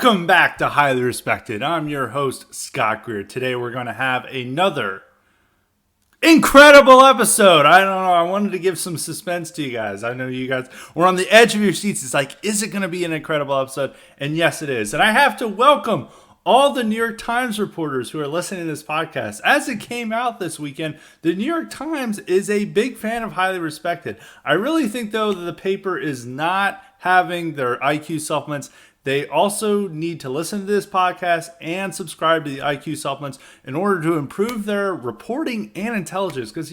Welcome back to Highly Respected. I'm your host, Scott Greer. Today we're going to have another incredible episode. I don't know. I wanted to give some suspense to you guys. I know you guys were on the edge of your seats. It's like, is it going to be an incredible episode? And yes, it is. And I have to welcome all the New York Times reporters who are listening to this podcast. As it came out this weekend, the New York Times is a big fan of Highly Respected. I really think, though, that the paper is not having their IQ supplements. They also need to listen to this podcast and subscribe to the IQ supplements in order to improve their reporting and intelligence. Because,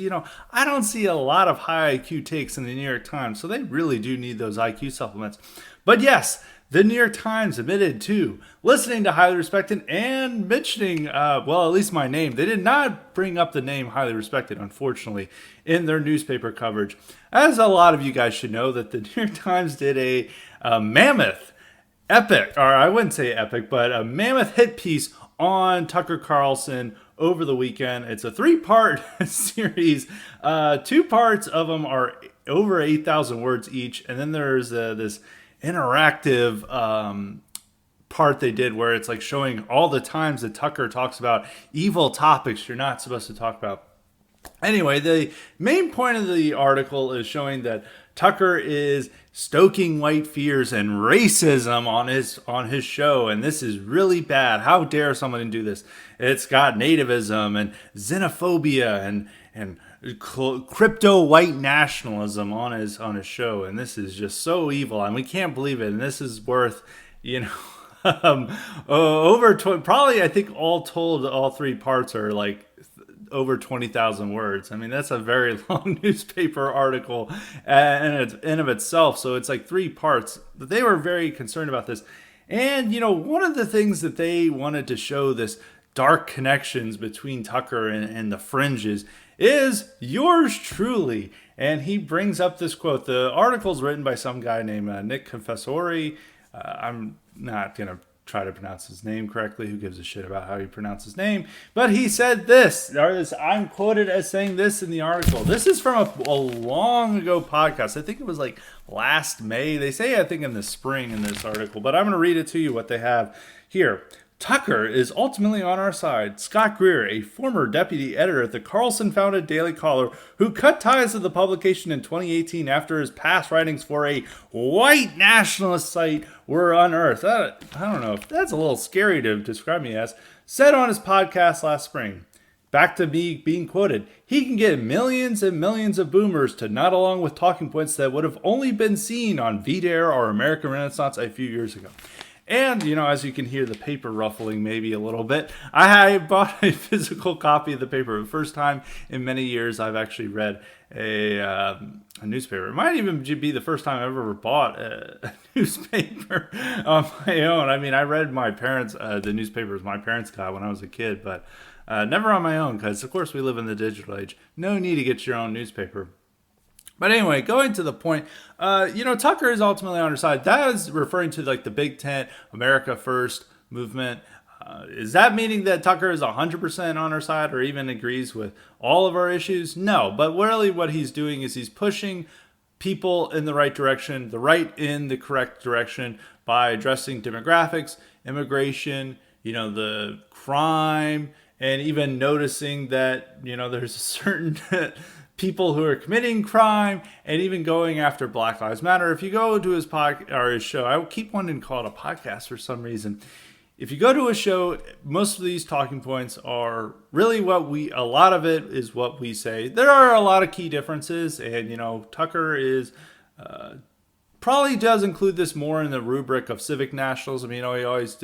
I don't see a lot of high IQ takes in the New York Times, so they really do need those IQ supplements. But yes, the New York Times admitted to listening to Highly Respected and mentioning, at least my name. They did not bring up the name Highly Respected, unfortunately, in their newspaper coverage. As a lot of you guys should know, that the New York Times did a mammoth epic, or I wouldn't say epic, but a mammoth hit piece on Tucker Carlson over the weekend. It's a 3-part series. 2 parts of them are over 8,000 words each. And then there's this interactive part they did where it's like showing all the times that Tucker talks about evil topics you're not supposed to talk about. Anyway, the main point of the article is showing that Tucker is stoking white fears and racism on his show, and this is really bad. How dare someone do this? It's got nativism and xenophobia and crypto white nationalism on his show, and this is just so evil, and we can't believe it. And this is worth, probably, I think all told, all 3 parts are like over 20,000 words. I mean, that's a very long newspaper article in of itself. So it's like 3 parts. But they were very concerned about this. And, one of the things that they wanted to show, this dark connections between Tucker and the fringes, is yours truly. And he brings up this quote. The article's written by some guy named Nick Confessori. I'm not going to try to pronounce his name correctly. Who gives a shit about how you pronounce his name? But he said this. I'm quoted as saying this in the article. This is from a long ago podcast. I think it was like last May. They say, I think, in the spring in this article. But I'm going to read it to you what they have here. Tucker is ultimately on our side. Scott Greer, a former deputy editor at the Carlson-founded Daily Caller, who cut ties with the publication in 2018 after his past writings for a white nationalist site were unearthed. I don't know if that's a little scary to describe me as. Said on his podcast last spring, back to me being quoted, he can get millions and millions of boomers to nod along with talking points that would have only been seen on VDare or American Renaissance a few years ago. And, as you can hear the paper ruffling maybe a little bit, I bought a physical copy of the paper. The first time in many years I've actually read a newspaper. It might even be the first time I've ever bought a newspaper on my own. I mean, I read my parents, the newspapers my parents got when I was a kid, but never on my own because, of course, we live in the digital age. No need to get your own newspaper. But anyway, going to the point, Tucker is ultimately on our side. That is referring to like the Big Tent, America First movement. Is that meaning that Tucker is 100% on our side or even agrees with all of our issues? No, but really what he's doing is he's pushing people in the right direction, in the correct direction by addressing demographics, immigration, the crime, and even noticing that, there's a certain people who are committing crime and even going after Black Lives Matter. If you go to his his show, I keep wanting to call it a podcast for some reason. If you go to a show, most of these talking points are really a lot of it is what we say. There are a lot of key differences, and, Tucker is, probably does include this more in the rubric of civic nationalism. He always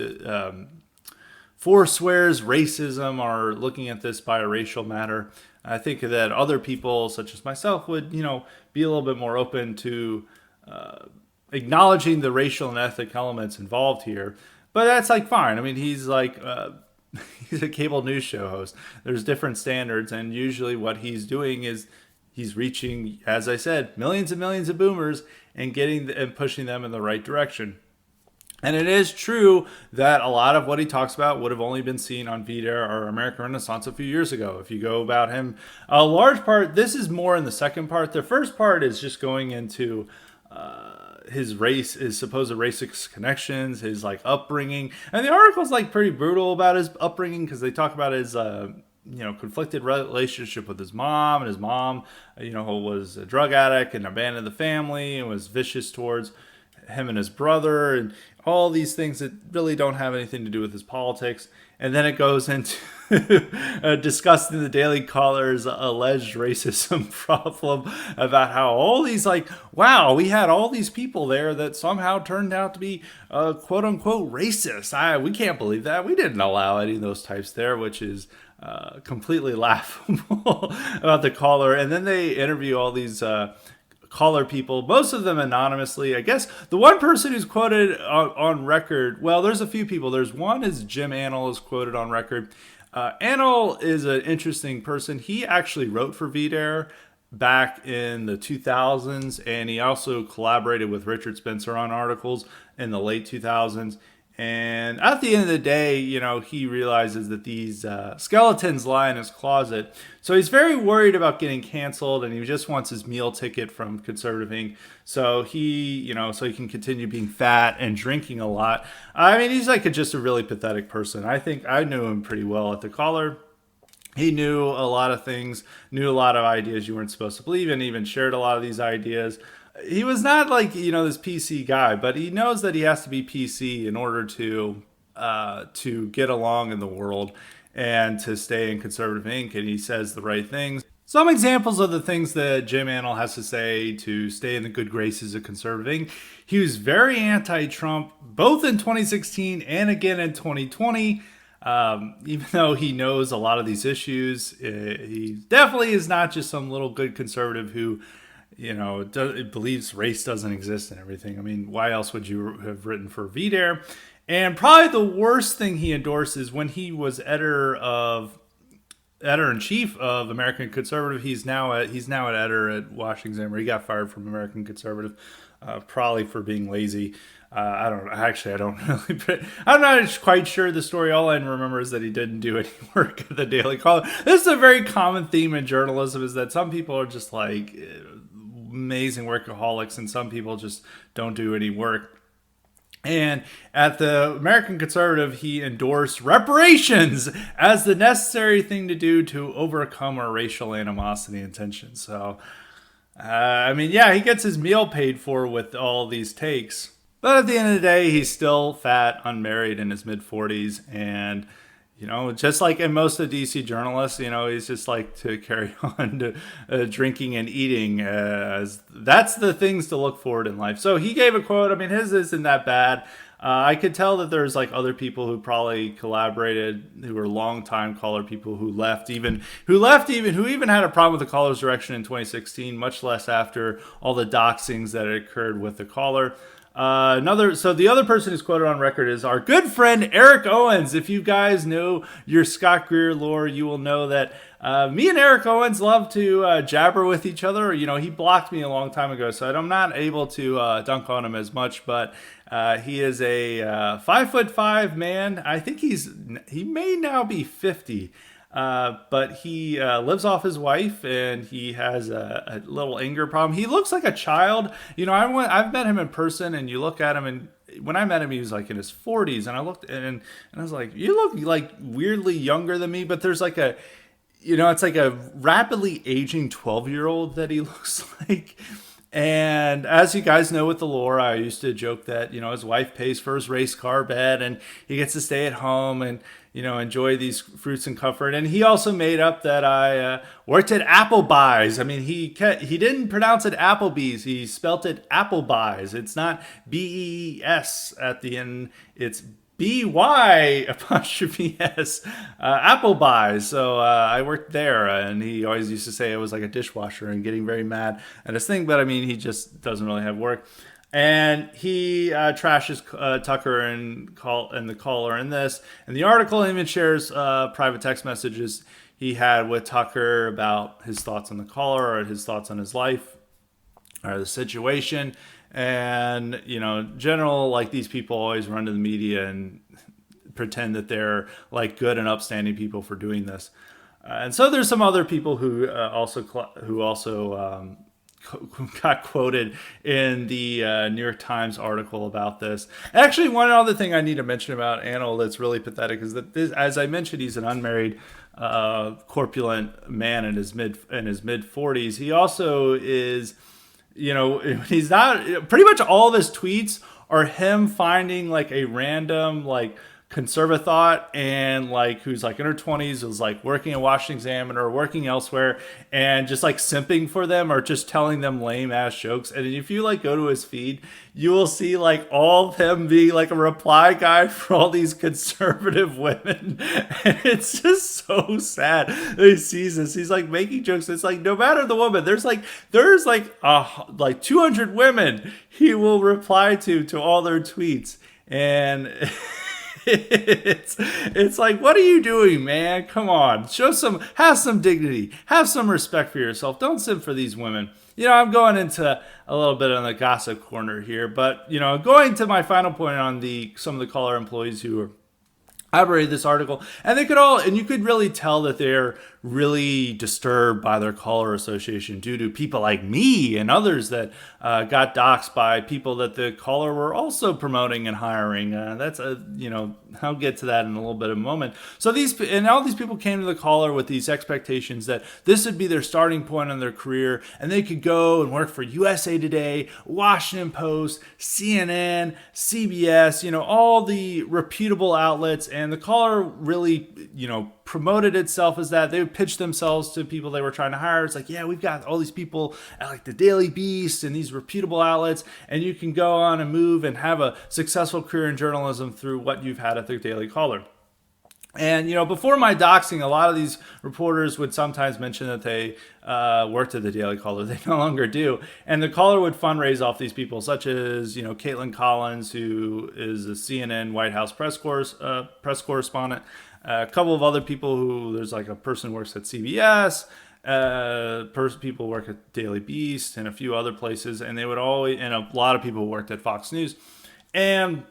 forswears racism or looking at this by a racial matter. I think that other people, such as myself, would, be a little bit more open to acknowledging the racial and ethnic elements involved here. But that's like fine. I mean, he's like he's a cable news show host. There's different standards, and usually what he's doing is he's reaching, as I said, millions and millions of boomers and pushing them in the right direction. And it is true that a lot of what he talks about would have only been seen on VDare or American Renaissance a few years ago. If you go about him, a large part, this is more in the second part. The first part is just going into his race, his supposed racist connections, his like upbringing, and the article's like pretty brutal about his upbringing because they talk about his conflicted relationship with his mom, and his mom was a drug addict and abandoned the family and was vicious towards him and his brother, and all these things that really don't have anything to do with his politics. And then it goes into discussing the Daily Caller's alleged racism problem about how all these, like, wow, we had all these people there that somehow turned out to be quote unquote racist. We can't believe that. We didn't allow any of those types there, which is completely laughable about the caller. And then they interview all these caller people, most of them anonymously. I guess the one person who's quoted on record, well, there's a few people. There's one is Jim Annell is quoted on record. Annell is an interesting person. He actually wrote for VDare back in the 2000s, and he also collaborated with Richard Spencer on articles in the late 2000s. And at the end of the day, he realizes that these skeletons lie in his closet. So he's very worried about getting canceled, and he just wants his meal ticket from Conservative Inc. So so he can continue being fat and drinking a lot. I mean, he's like just a really pathetic person. I think I knew him pretty well at the Caller. He knew a lot of things, knew a lot of ideas you weren't supposed to believe in, even shared a lot of these ideas. He was not like, this PC guy, but he knows that he has to be PC in order to get along in the world and to stay in Conservative Inc. And he says the right things. Some examples of the things that Jim Annell has to say to stay in the good graces of Conservative Inc. He was very anti-Trump, both in 2016 and again in 2020. Even though he knows a lot of these issues, he definitely is not just some little good conservative who it believes race doesn't exist and everything. I mean, why else would you have written for VDare? And probably the worst thing he endorsed is when he was editor-in-chief of American Conservative. He's now an editor at Washington Examiner. He got fired from American Conservative, probably for being lazy. I don't know. Actually, I don't really. I'm not quite sure the story. All I remember is that he didn't do any work at the Daily Caller. This is a very common theme in journalism: is that some people are just like amazing workaholics, and some people just don't do any work. And at the American Conservative, he endorsed reparations as the necessary thing to do to overcome our racial animosity and tension. So, he gets his meal paid for with all these takes. But at the end of the day, he's still fat, unmarried, in his mid-40s, and just like in most of DC journalists, he's just like to carry on to drinking and eating. As that's the things to look forward in life. So he gave a quote. I mean, his isn't that bad. I could tell that there's like other people who probably collaborated, who were longtime Caller people who even had a problem with the Caller's direction in 2016, much less after all the doxings that had occurred with the Caller. The other person who's quoted on record is our good friend Eric Owens. If you guys know your Scott Greer lore, you will know that me and Eric Owens love to jabber with each other. He blocked me a long time ago, so I'm not able to dunk on him as much. But he is a 5'5" man. I think he may now be 50. But he lives off his wife, and he has a little anger problem. He looks like a child. I've met him in person, and you look at him, and when I met him, he was like in his 40s, and I looked and I was like, you look like weirdly younger than me, but there's like it's like a rapidly aging 12-year-old that he looks like. And as you guys know with the lore, I used to joke that, his wife pays for his race car bed and he gets to stay at home and, enjoy these fruits and comfort. And he also made up that I worked at Applebee's. I mean, he didn't pronounce it Applebee's. He spelt it Applebee's. It's not B-E-E-S at the end. It's B-Y-apostrophe-S, Applebee's. So I worked there, and he always used to say I was like a dishwasher and getting very mad at his thing. But I mean, he just doesn't really have work. And he trashes Tucker and the Caller in this. And the article even shares private text messages he had with Tucker about his thoughts on the Caller or his thoughts on his life or the situation. And, general, like, these people always run to the media and pretend that they're like good and upstanding people for doing this. And so there's some other people who also got quoted in the New York Times article about this. Actually, one other thing I need to mention about Anil that's really pathetic is that this, as I mentioned, he's an unmarried, corpulent man in his mid 40s. He also is, he's not. Pretty much all of his tweets are him finding like a random like conservathought and like who's like in her 20s, was like working at Washington Examiner or working elsewhere, and just like simping for them or just telling them lame ass jokes. And if you like go to his feed, you will see like all of him being like a reply guy for all these conservative women. And it's just so sad that he sees this. He's like making jokes. It's like no matter the woman, there's like 200 women he will reply to all their tweets. And it's like, what are you doing, man? Come on, have some dignity, have some respect for yourself. Don't simp for these women. I'm going into a little bit on the gossip corner here, but going to my final point on some of the caller employees who are I read this article, and you could really tell that they're really disturbed by their caller association due to people like me and others that got doxxed by people that the caller were also promoting and hiring. I'll get to that in a little bit of a moment. So all these people came to the caller with these expectations that this would be their starting point in their career, and they could go and work for USA Today, Washington Post, CNN, CBS, all the reputable outlets. And the caller really, promoted itself as that. They would pitch themselves to people they were trying to hire. It's like, yeah, we've got all these people at like the Daily Beast and these reputable outlets, and you can go on and move and have a successful career in journalism through what you've had at the Daily Caller. And, before my doxing, a lot of these reporters would sometimes mention that they worked at the Daily Caller. They no longer do. And the caller would fundraise off these people, such as, Caitlin Collins, who is a CNN White House press correspondent. A couple of other people there's like a person who works at CBS, people work at Daily Beast and a few other places. And and a lot of people worked at Fox News. And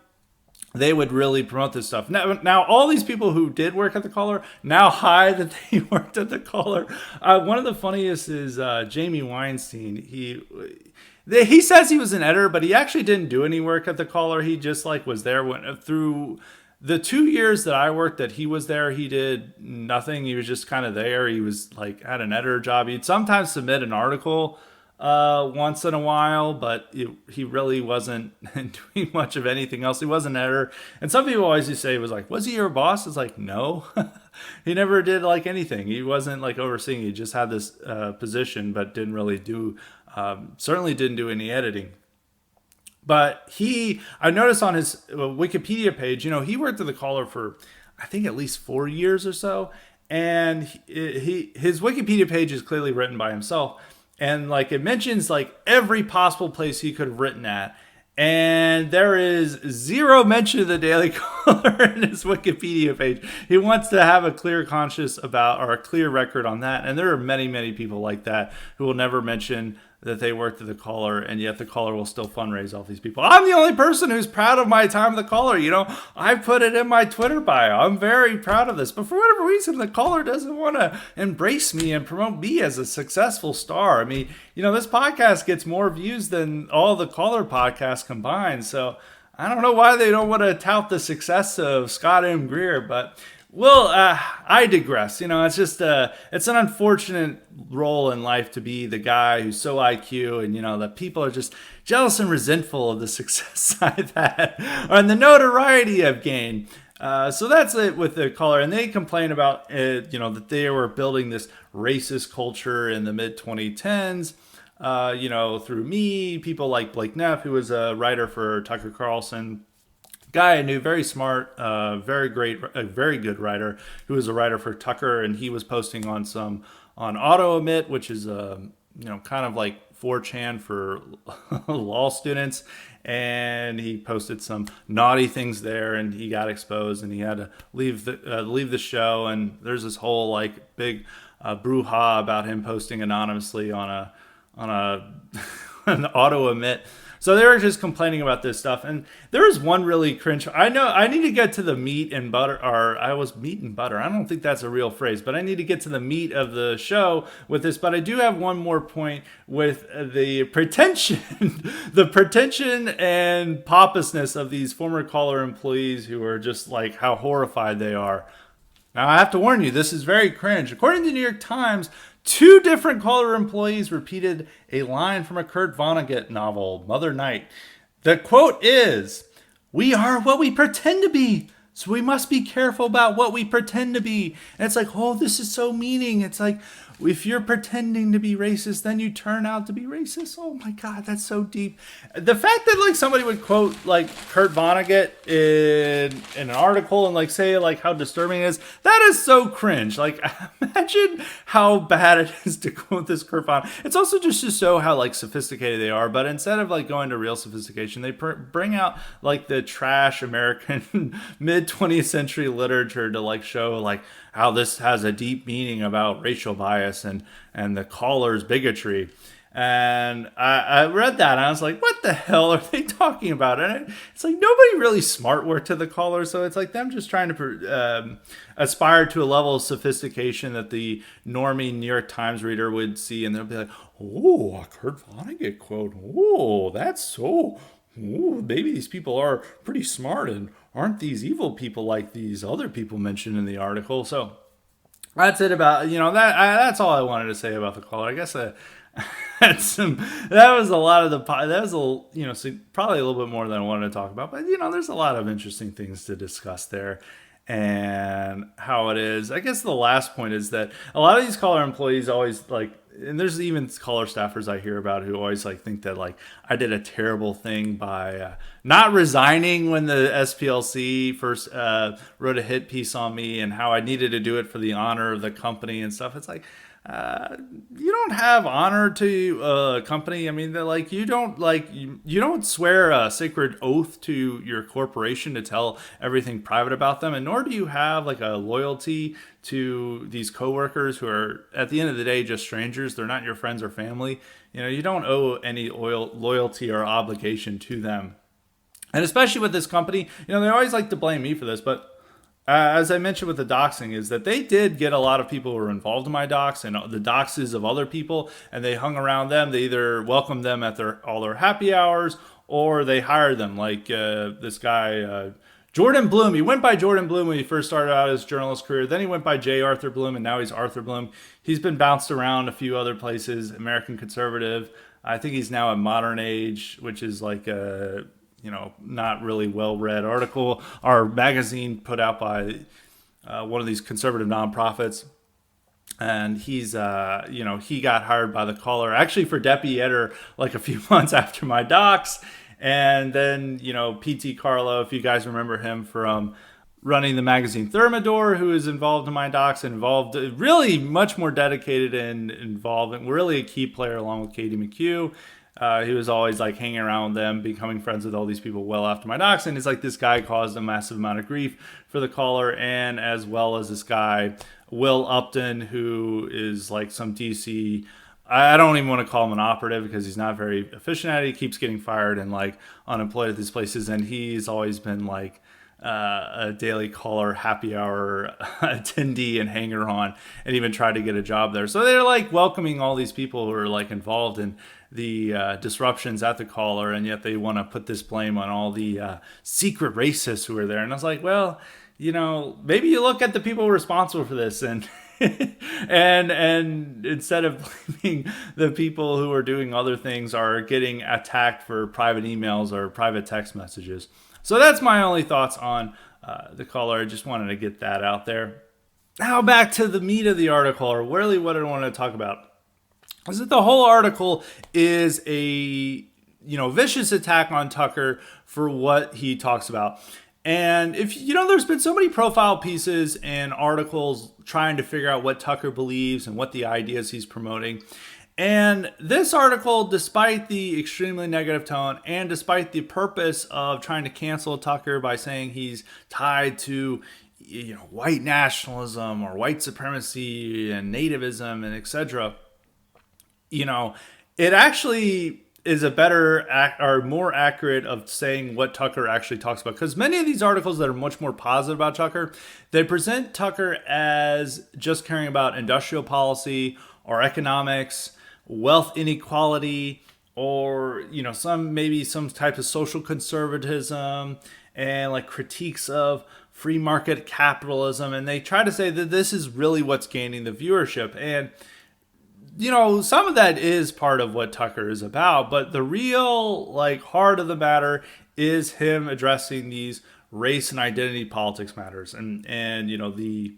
they would really promote this stuff. Now, all these people who did work at the caller now hide that they worked at the caller. One of the funniest is Jamie Weinstein. He says he was an editor, but he actually didn't do any work at the caller. He just was there through the 2 years that I worked that he was there. He did nothing. He was just kind of there. He was had an editor job. He'd sometimes submit an article once in a while, but he really wasn't doing much of anything else. He was an editor. And some people always used to say, was he your boss? It's like, no. He never did anything. He wasn't overseeing. He just had this position, but didn't really certainly didn't do any editing. But I noticed on his Wikipedia page, he worked at the caller for, I think, at least 4 years or so. And his Wikipedia page is clearly written by himself. And it mentions every possible place he could have written at. And there is zero mention of the Daily Caller in his Wikipedia page. He wants to have a clear conscience or a clear record on that. And there are many, many people like that who will never mention that they worked at the caller, and yet the caller will still fundraise off these people. I'm the only person who's proud of my time at the caller. I put it in my Twitter bio. I'm very proud of this. But for whatever reason, the caller doesn't want to embrace me and promote me as a successful star. I mean, this podcast gets more views than all the caller podcasts combined. So I don't know why they don't want to tout the success of Scott M. Greer, but I digress. It's just it's an unfortunate role in life to be the guy who's so IQ, and that people are just jealous and resentful of the success I've had and the notoriety I've gained. So that's it with the caller, and they complain about that they were building this racist culture in the mid 2010s. Through me, people like Blake Neff, who was a writer for Tucker Carlson. Guy I knew, very smart, very good writer, who was a writer for Tucker, and he was posting on Auto Emit, which is kind of like 4chan for law students, and he posted some naughty things there, and he got exposed, and he had to leave the show, and there's this whole big brouhaha about him posting anonymously on an Auto Emit. So they were just complaining about this stuff, and there was one really cringe. I know I need to get to the meat and butter, or I was meat and butter. I don't think that's a real phrase, but I need to get to the meat of the show with this. But I do have one more point with the pretension, the pretension and pompousness of these former caller employees who are just like how horrified they are. Now, I have to warn you, this is very cringe. According to the New York Times, two different caller employees repeated a line from a Kurt Vonnegut novel, Mother Night. The quote is, "We are what we pretend to be, so we must be careful about what we pretend to be." And it's like, oh, this is so meaning. It's like, if you're pretending to be racist, then you turn out to be racist. Oh my God, that's so deep. The fact that like somebody would quote like Kurt Vonnegut in an article and like say like how disturbing it is, that is so cringe. Like imagine how bad it is to quote this Kurt Vonnegut. It's also just to show how like sophisticated they are. But instead of like going to real sophistication, they bring out like the trash American mid 20th century literature to like show like how this has a deep meaning about racial bias and the caller's bigotry. And I read that and I was like, what the hell are they talking about? And it's like nobody really smart worked to the caller. So it's like them just trying to aspire to a level of sophistication that the normie New York Times reader would see. And they'll be like, oh, a Kurt Vonnegut quote. Oh, that's so... Ooh, maybe these people are pretty smart and aren't these evil people like these other people mentioned in the article. So that's it about, that's all I wanted to say about the caller. I guess that was a lot of that was probably a little bit more than I wanted to talk about, but there's a lot of interesting things to discuss there and how it is. I guess the last point is that a lot of these caller employees always like, and there's even caller staffers I hear about who always like think that like I did a terrible thing by not resigning when the SPLC first wrote a hit piece on me and how I needed to do it for the honor of the company and stuff. It's like you don't have honor to a company. I mean, they're like you don't swear a sacred oath to your corporation to tell everything private about them, and nor do you have like a loyalty to these coworkers who are at the end of the day just strangers. They're not your friends or family. You don't owe any loyalty or obligation to them. And especially with this company, they always like to blame me for this, but as I mentioned with the doxing, is that they did get a lot of people who were involved in my dox and the doxes of other people, and they hung around them. They either welcomed them at all their happy hours, or they hired them. Like this guy, Jordan Bloom. He went by Jordan Bloom when he first started out his journalist career. Then he went by J. Arthur Bloom, and now he's Arthur Bloom. He's been bounced around a few other places. American Conservative. I think he's now at Modern Age, which is like a not really well-read article or magazine put out by one of these conservative nonprofits. And he's, he got hired by the caller actually for deputy editor like a few months after my docs. And then, P.T. Carlo, if you guys remember him from running the magazine Thermidor, who is involved in my docs and involved, really much more dedicated and involved, and really a key player along with Katie McHugh. He was always like hanging around with them, becoming friends with all these people well after my docs. And it's like this guy caused a massive amount of grief for the caller, and as well as this guy, Will Upton, who is like some DC, I don't even want to call him an operative because he's not very efficient at it. He keeps getting fired and like unemployed at these places. And he's always been like a daily caller, happy hour attendee and hanger on, and even tried to get a job there. So they're like welcoming all these people who are like involved in the disruptions at the caller, and yet they want to put this blame on all the secret racists who are there. And I was like, well, maybe you look at the people responsible for this and and instead of blaming the people who are doing other things are getting attacked for private emails or private text messages. So that's my only thoughts on the caller. I just wanted to get that out there. Now back to the meat of the article, or really what I want to talk about. Is that the whole article is a vicious attack on Tucker for what he talks about. And if there's been so many profile pieces and articles trying to figure out what Tucker believes and what the ideas he's promoting. And this article, despite the extremely negative tone and despite the purpose of trying to cancel Tucker by saying he's tied to white nationalism or white supremacy and nativism and etc., it actually is a better or more accurate of saying what Tucker actually talks about. Because many of these articles that are much more positive about Tucker, they present Tucker as just caring about industrial policy or economics, wealth inequality, or some type of social conservatism, and like critiques of free market capitalism. And they try to say that this is really what's gaining the viewership. And some of that is part of what Tucker is about, but the real heart of the matter is him addressing these race and identity politics matters, and the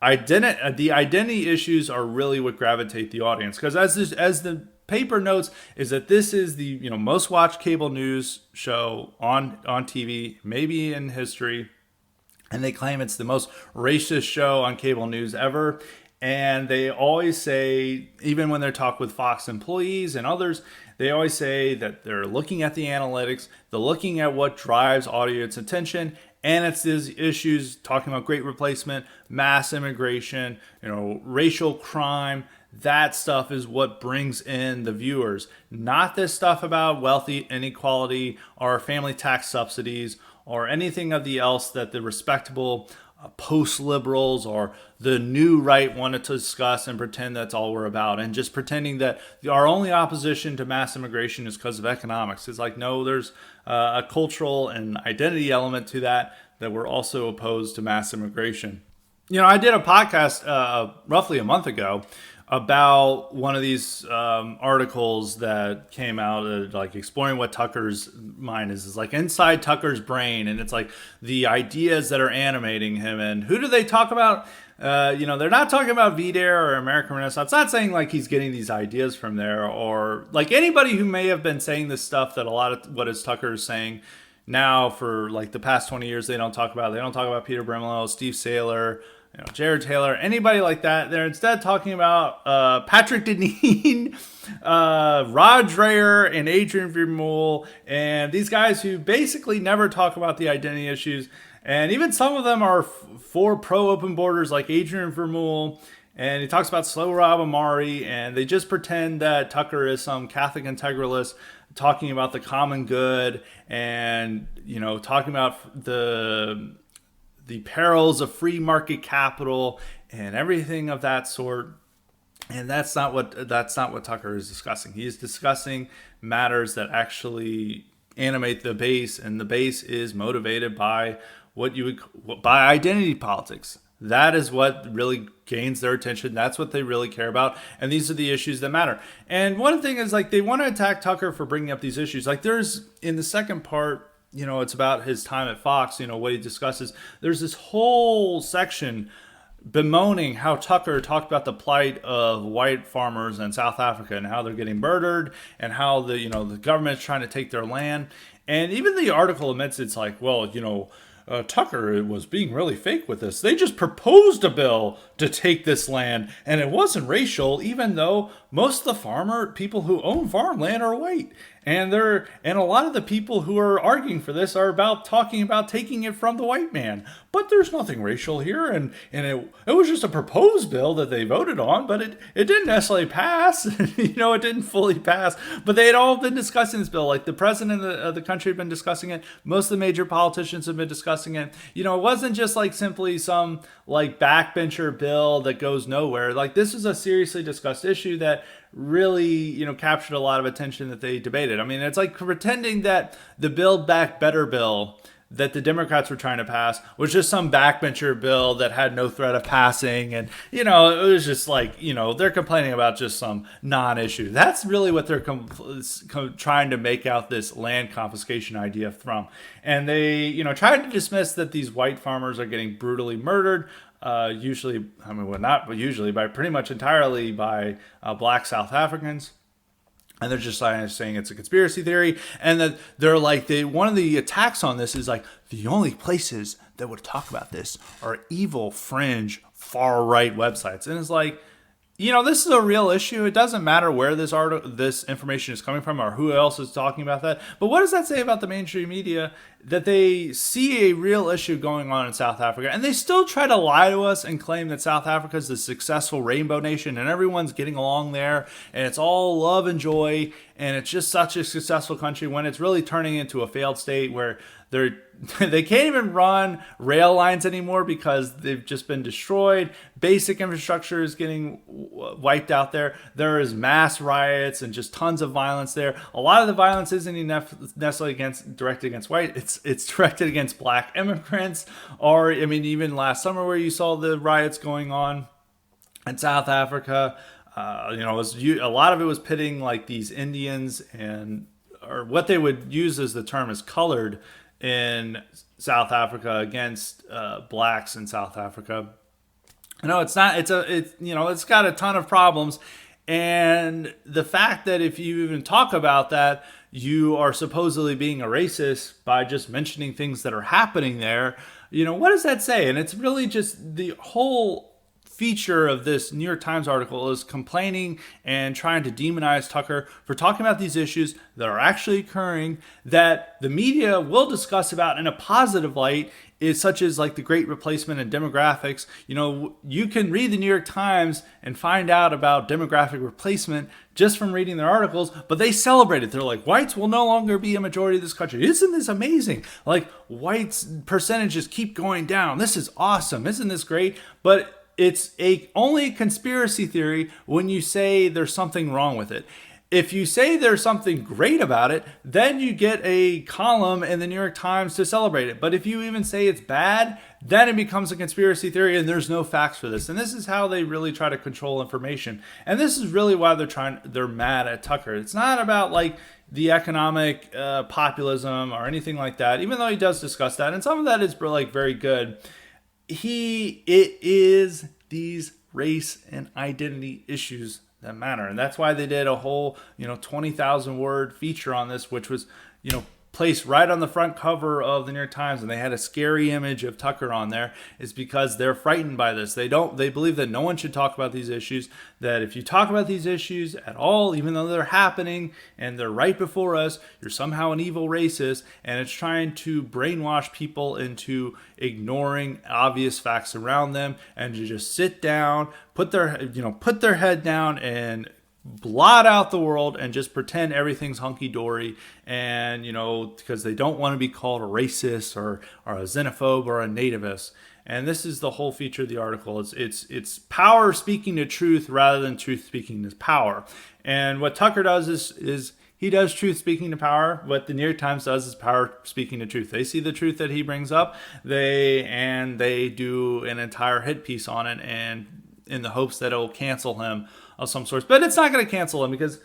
identity issues are really what gravitate the audience, because as the paper notes, is that this is the most watched cable news show on TV, maybe in history, and they claim it's the most racist show on cable news ever. And they always say, even when they talk with Fox employees and others, they always say that they're looking at the analytics, they're looking at what drives audience attention, and it's these issues talking about great replacement, mass immigration, racial crime. That stuff is what brings in the viewers, not this stuff about wealthy inequality or family tax subsidies or anything of the else that the respectable post-liberals or the new right wanted to discuss and pretend that's all we're about, and just pretending that our only opposition to mass immigration is because of economics. It's like, no, there's a cultural and identity element to that we're also opposed to mass immigration. I did a podcast roughly a month ago about one of these articles that came out, exploring what Tucker's mind is like inside Tucker's brain, and it's like the ideas that are animating him. And who do they talk about? They're not talking about VDARE or American Renaissance. It's not saying like he's getting these ideas from there, or like anybody who may have been saying this stuff that a lot of what is Tucker is saying now for like the past 20 years. They don't talk about Peter Brimlow, Steve Saylor, Jared Taylor, anybody like that. They're instead talking about Patrick Deneen, Rod Dreher, and Adrian Vermeule, and these guys who basically never talk about the identity issues. And even some of them are for pro-open borders, like Adrian Vermeule, and he talks about Slow Rob Amari, and they just pretend that Tucker is some Catholic integralist talking about the common good, and talking about the perils of free market capital and everything of that sort. And that's not what Tucker is discussing. He is discussing matters that actually animate the base, and the base is motivated by by identity politics. That is what really gains their attention. That's what they really care about. And these are the issues that matter. And one thing is, they want to attack Tucker for bringing up these issues. There's, in the second part, it's about his time at Fox, what he discusses. There's this whole section bemoaning how Tucker talked about the plight of white farmers in South Africa and how they're getting murdered, and how the government's trying to take their land. And even the article admits, it's like, well, Tucker was being really fake with this. They just proposed a bill to take this land, and it wasn't racial, even though most of the people who own farmland are white. And a lot of the people who are arguing for this are talking about taking it from the white man. But there's nothing racial here, and it was just a proposed bill that they voted on, but it didn't necessarily pass. It didn't fully pass. But they had all been discussing this bill. Like the president of the country had been discussing it. Most of the major politicians have been discussing it. It wasn't just simply some backbencher bill that goes nowhere. This is a seriously discussed issue that really, captured a lot of attention that they debated. I mean, it's like pretending that the Build Back Better bill that the Democrats were trying to pass was just some backbencher bill that had no threat of passing. And, it was just they're complaining about just some non-issue. That's really what they're trying to make out this land confiscation idea from. And they, tried to dismiss that these white farmers are getting brutally murdered. Not usually, by pretty much entirely by black South Africans. And they're just saying it's a conspiracy theory. And that one of the attacks on this is the only places that would talk about this are evil, fringe, far right websites. And it's This is a real issue. It doesn't matter where this information is coming from or who else is talking about that. But what does that say about the mainstream media that they see a real issue going on in South Africa and they still try to lie to us and claim that South Africa is the successful rainbow nation and everyone's getting along there and it's all love and joy and it's just such a successful country when it's really turning into a failed state where they can't even run rail lines anymore because they've just been destroyed. Basic infrastructure is getting wiped out there. There is mass riots and just tons of violence there. A lot of the violence isn't necessarily directed against white. It's directed against black immigrants. Or even last summer where you saw the riots going on in South Africa. A lot of it was pitting like these Indians or what they would use as the term is colored in South Africa against blacks in South Africa. It's not. It's got a ton of problems, and the fact that if you even talk about that, you are supposedly being a racist by just mentioning things that are happening there. What does that say? And it's really just the whole feature of this New York Times article is complaining and trying to demonize Tucker for talking about these issues that are actually occurring that the media will discuss about in a positive light, is such as like the great replacement and demographics. You can read the New York Times and find out about demographic replacement just from reading their articles, but they celebrate it. They're like, whites will no longer be a majority of this country. Isn't this amazing? Like, whites percentages keep going down. This is awesome. Isn't this great? But it's only a conspiracy theory when you say there's something wrong with it. If you say there's something great about it, then you get a column in the New York Times to celebrate it. But if you even say it's bad, then it becomes a conspiracy theory and there's no facts for this. And this is how they really try to control information. And this is really why they're mad at Tucker. It's not about like the economic populism or anything like that, even though he does discuss that. And some of that is like very good. It is these race and identity issues that matter. And that's why they did a whole, 20,000 word feature on this, which was, placed right on the front cover of the New York Times. And they had a scary image of Tucker on there, is because they're frightened by this. They believe that no one should talk about these issues, that if you talk about these issues at all, even though they're happening and they're right before us, you're somehow an evil racist. And it's trying to brainwash people into ignoring obvious facts around them and to just sit down, put their head down and blot out the world and just pretend everything's hunky-dory. And because they don't want to be called a racist or a xenophobe or a nativist. And this is the whole feature of the article. It's power speaking to truth rather than truth speaking to power. And what Tucker does is he does truth speaking to power. What the New York Times does is power speaking to truth. They see the truth that he brings up, they do an entire hit piece on it, and in the hopes that it will cancel him of some sort. But it's not going to cancel him because,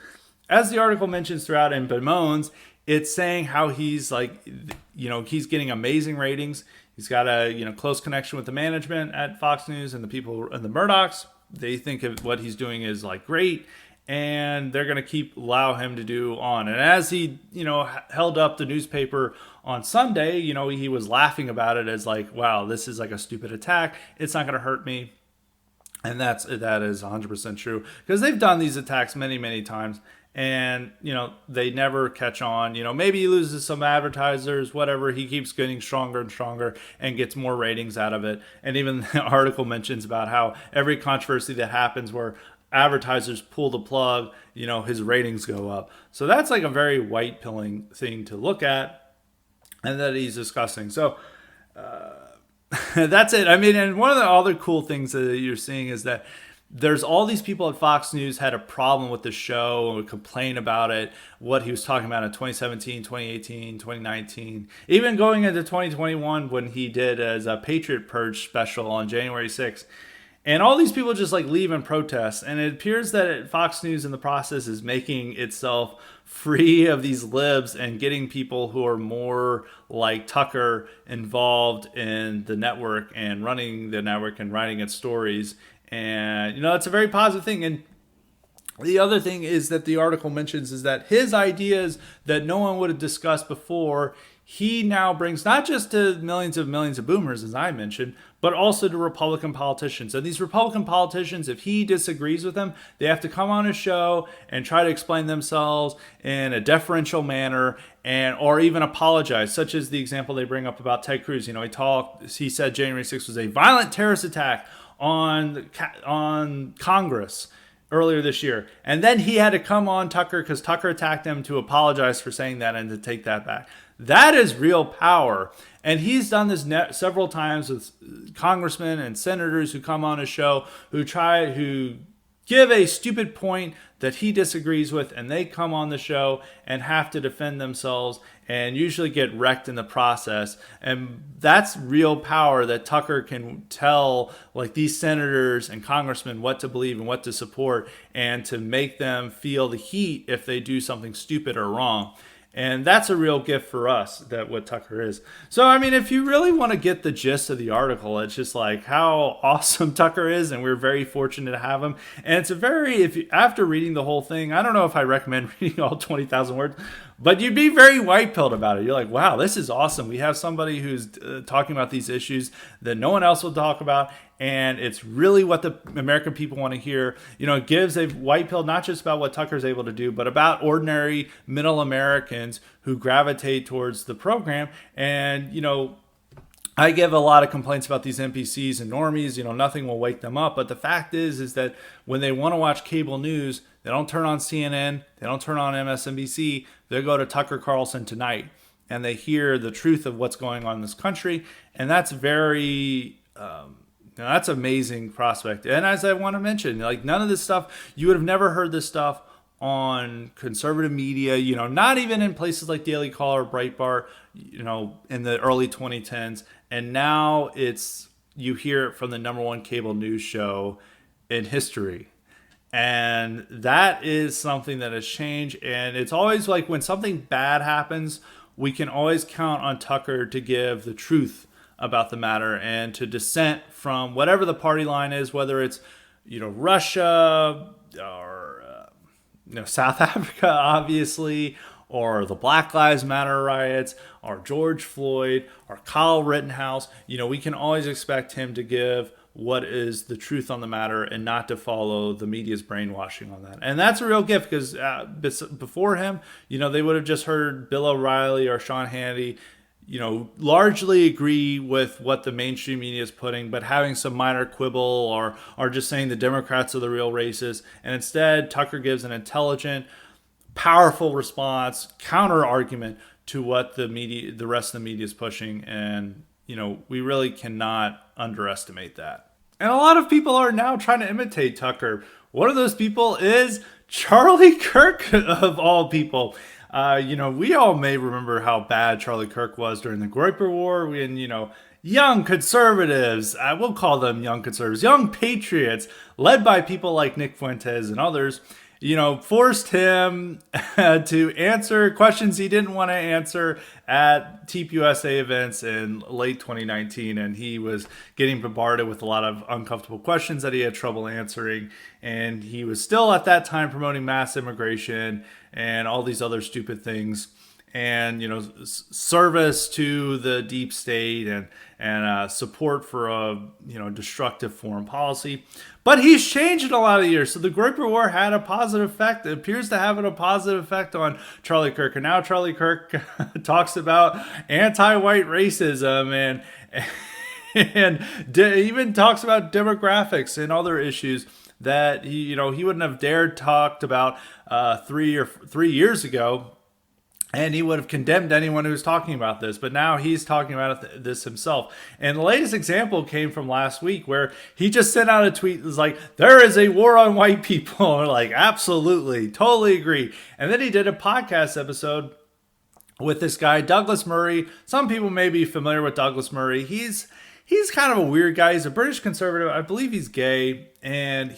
as the article mentions throughout and bemoans, it's saying how he's he's getting amazing ratings. He's got a close connection with the management at Fox News and the people and the Murdochs. They think of what he's doing is like great, and they're going to allow him to do on. And as he held up the newspaper on Sunday, he was laughing about it as like, wow, this is like a stupid attack. It's not going to hurt me. And that is 100% true, because they've done these attacks many, many times, and they never catch on. Maybe he loses some advertisers, whatever. He keeps getting stronger and stronger and gets more ratings out of it. And even the article mentions about how every controversy that happens where advertisers pull the plug, his ratings go up. So that's like a very white pilling thing to look at, and that he's discussing. So that's it. And one of the other cool things that you're seeing is that there's all these people at Fox News had a problem with the show and would complain about it, what he was talking about in 2017, 2018, 2019, even going into 2021 when he did as a Patriot Purge special on January 6th. And all these people just like leave and protest. And it appears that Fox News in the process is making itself free of these libs and getting people who are more like Tucker involved in the network and running the network and writing its stories. And, it's a very positive thing. And the other thing is that the article mentions is that his ideas that no one would have discussed before, he now brings not just to millions of boomers, as I mentioned, but also to Republican politicians. And these Republican politicians, if he disagrees with them, they have to come on his show and try to explain themselves in a deferential manner, and or even apologize, such as the example they bring up about Ted Cruz. He said January 6th was a violent terrorist attack on Congress earlier this year. And then he had to come on Tucker because Tucker attacked him to apologize for saying that and to take that back. That is real power. And he's done this several times with congressmen and senators who come on his show who give a stupid point that he disagrees with, and they come on the show and have to defend themselves and usually get wrecked in the process. And that's real power, that Tucker can tell like these senators and congressmen what to believe and what to support, and to make them feel the heat if they do something stupid or wrong. And that's a real gift for us, that what Tucker is. So, I mean, if you really want to get the gist of the article, it's just like how awesome Tucker is, and we're very fortunate to have him. And it's after reading the whole thing, I don't know if I recommend reading all 20,000 words, but you'd be very white-pilled about it. You're like, wow, this is awesome. We have somebody who's talking about these issues that no one else will talk about, and it's really what the American people want to hear. It gives a white pill not just about what Tucker's able to do, but about ordinary middle Americans who gravitate towards the program. And, I give a lot of complaints about these NPCs and normies. Nothing will wake them up. But the fact is that when they want to watch cable news, they don't turn on CNN, they don't turn on MSNBC, they go to Tucker Carlson Tonight, and they hear the truth of what's going on in this country. And that's very... that's an amazing prospect. And as I want to mention, like, none of this stuff, you would have never heard this stuff on conservative media, not even in places like Daily Caller or Breitbart, in the early 2010s. And now you hear it from the number one cable news show in history. And that is something that has changed. And it's always like when something bad happens, we can always count on Tucker to give the truth about the matter and to dissent from whatever the party line is, whether it's, Russia or, South Africa, obviously, or the Black Lives Matter riots, or George Floyd, or Kyle Rittenhouse. We can always expect him to give what is the truth on the matter and not to follow the media's brainwashing on that. And that's a real gift, because before him, they would have just heard Bill O'Reilly or Sean Hannity, largely agree with what the mainstream media is putting, but having some minor quibble or just saying the Democrats are the real racists. And instead, Tucker gives an intelligent, powerful response, counter argument to what the rest of the media is pushing. And, we really cannot underestimate that. And a lot of people are now trying to imitate Tucker. One of those people is Charlie Kirk, of all people. We all may remember how bad Charlie Kirk was during the Groyper War when, young conservatives, I will call them young conservatives, young patriots, led by people like Nick Fuentes and others, forced him to answer questions he didn't want to answer at TPUSA events in late 2019. And he was getting bombarded with a lot of uncomfortable questions that he had trouble answering. And he was still at that time promoting mass immigration and all these other stupid things. And, service to the deep state and support for a, destructive foreign policy. But he's changed in a lot of years. So the Groyper War had a positive effect. It appears to have a positive effect on Charlie Kirk. And now Charlie Kirk talks about anti-white racism and even talks about demographics and other issues that he wouldn't have dared talked about 3 years ago. And he would have condemned anyone who was talking about this. But now he's talking about this himself. And the latest example came from last week, where he just sent out a tweet that was like, there is a war on white people. And we're like, absolutely, totally agree. And then he did a podcast episode with this guy, Douglas Murray. Some people may be familiar with Douglas Murray. He's kind of a weird guy. He's a British conservative. I believe he's gay. And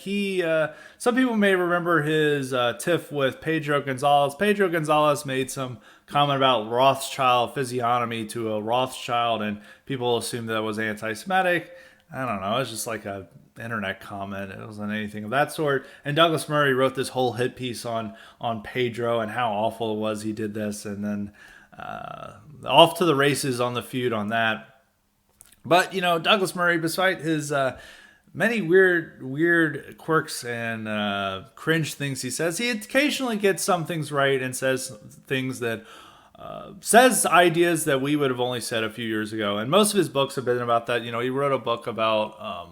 some people may remember his tiff with Pedro Gonzalez. Pedro Gonzalez made some comment about Rothschild physiognomy to a Rothschild, and people assumed that was anti-Semitic. I don't know. It was just like a internet comment. It wasn't anything of that sort. And Douglas Murray wrote this whole hit piece on Pedro and how awful it was he did this. And then Off to the races on the feud on that. But Douglas Murray, despite his many weird quirks and cringe things he says, he occasionally gets some things right and says things that says ideas that we would have only said a few years ago. And most of his books have been about that. He wrote a book about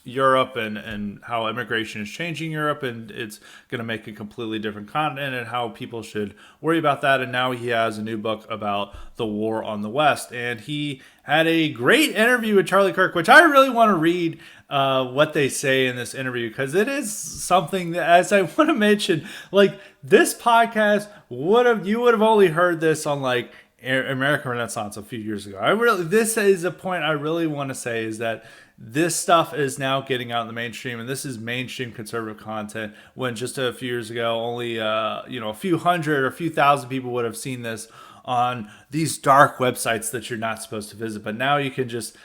Europe and how immigration is changing Europe, and it's going to make a completely different continent, and how people should worry about that. And now he has a new book about the war on the West, and he had a great interview with Charlie Kirk, which I really want to read what they say in this interview, because it is something that, as I want to mention, like, this podcast you would have only heard this on like American Renaissance a few years ago. This is a point I really want to say, is that this stuff is now getting out in the mainstream, and this is mainstream conservative content, when just a few years ago only a few hundred or a few thousand people would have seen this on these dark websites that you're not supposed to visit. But now you can just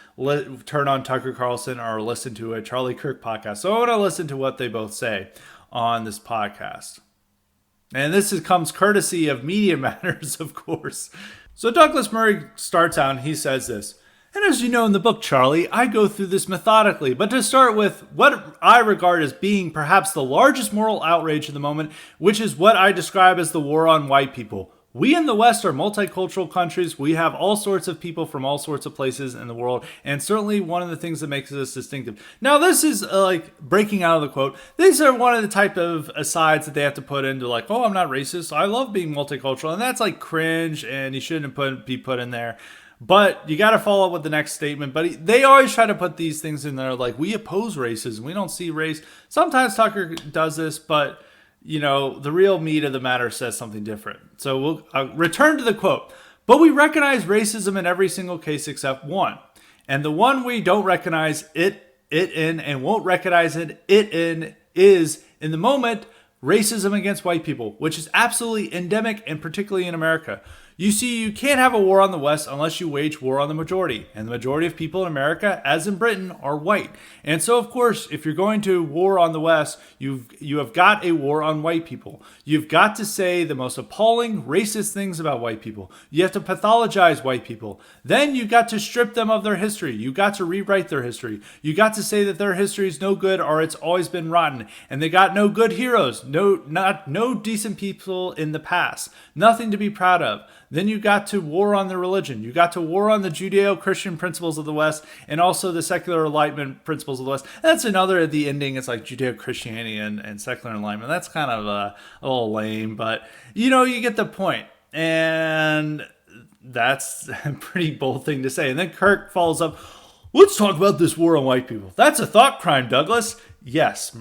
turn on Tucker Carlson or listen to a Charlie Kirk podcast. So I want to listen to what they both say on this podcast. And this comes courtesy of Media Matters, of course. So Douglas Murray starts out and he says this: "And as you know in the book, Charlie, I go through this methodically. But to start with what I regard as being perhaps the largest moral outrage of the moment, which is what I describe as the war on white people. We in the West are multicultural countries. We have all sorts of people from all sorts of places in the world. And certainly one of the things that makes us distinctive." Now, this is like breaking out of the quote. These are one of the type of asides that they have to put into, like, oh, I'm not racist. I love being multicultural. And that's like cringe, and you shouldn't be put in there. But you got to follow up with the next statement. But they always try to put these things in there, like, we oppose racism. We don't see race. Sometimes Tucker does this, but the real meat of the matter says something different. So we'll return to the quote. "But we recognize racism in every single case except one. And the one we don't recognize it in and won't recognize it in is, in the moment, racism against white people, which is absolutely endemic, and particularly in America. You see, you can't have a war on the West unless you wage war on the majority. And the majority of people in America, as in Britain, are white. And so, of course, if you're going to war on the West, you have got a war on white people. You've got to say the most appalling, racist things about white people. You have to pathologize white people. Then you got to strip them of their history. You got to rewrite their history. You got to say that their history is no good, or it's always been rotten. And they got no good heroes, no decent people in the past. Nothing to be proud of. Then you got to war on the religion. You got to war on the Judeo-Christian principles of the West, and also the secular enlightenment principles of the West." That's another at the ending. It's like Judeo-Christianity and secular enlightenment. That's kind of a little lame, but you get the point. And that's a pretty bold thing to say. And then Kirk follows up, "Let's talk about this war on white people. That's a thought crime, Douglas." "Yes,"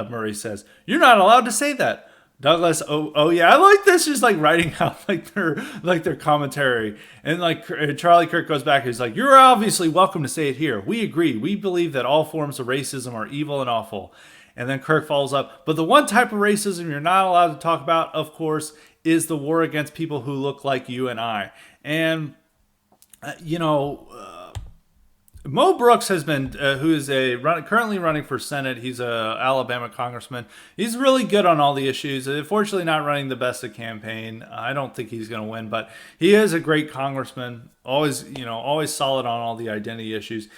Murray says. "You're not allowed to say that." Douglas, oh yeah, I like this, just like writing out like their commentary. And like Charlie Kirk goes back, he's like, "You're obviously welcome to say it here. We agree. We believe that all forms of racism are evil and awful." And then Kirk follows up, "But the one type of racism you're not allowed to talk about, of course, is the war against people who look like you and I." And Mo Brooks has been, who is currently running for Senate. He's a Alabama congressman. He's really good on all the issues. Unfortunately, not running the best of campaign. I don't think he's going to win, but he is a great congressman. Always solid on all the identity issues.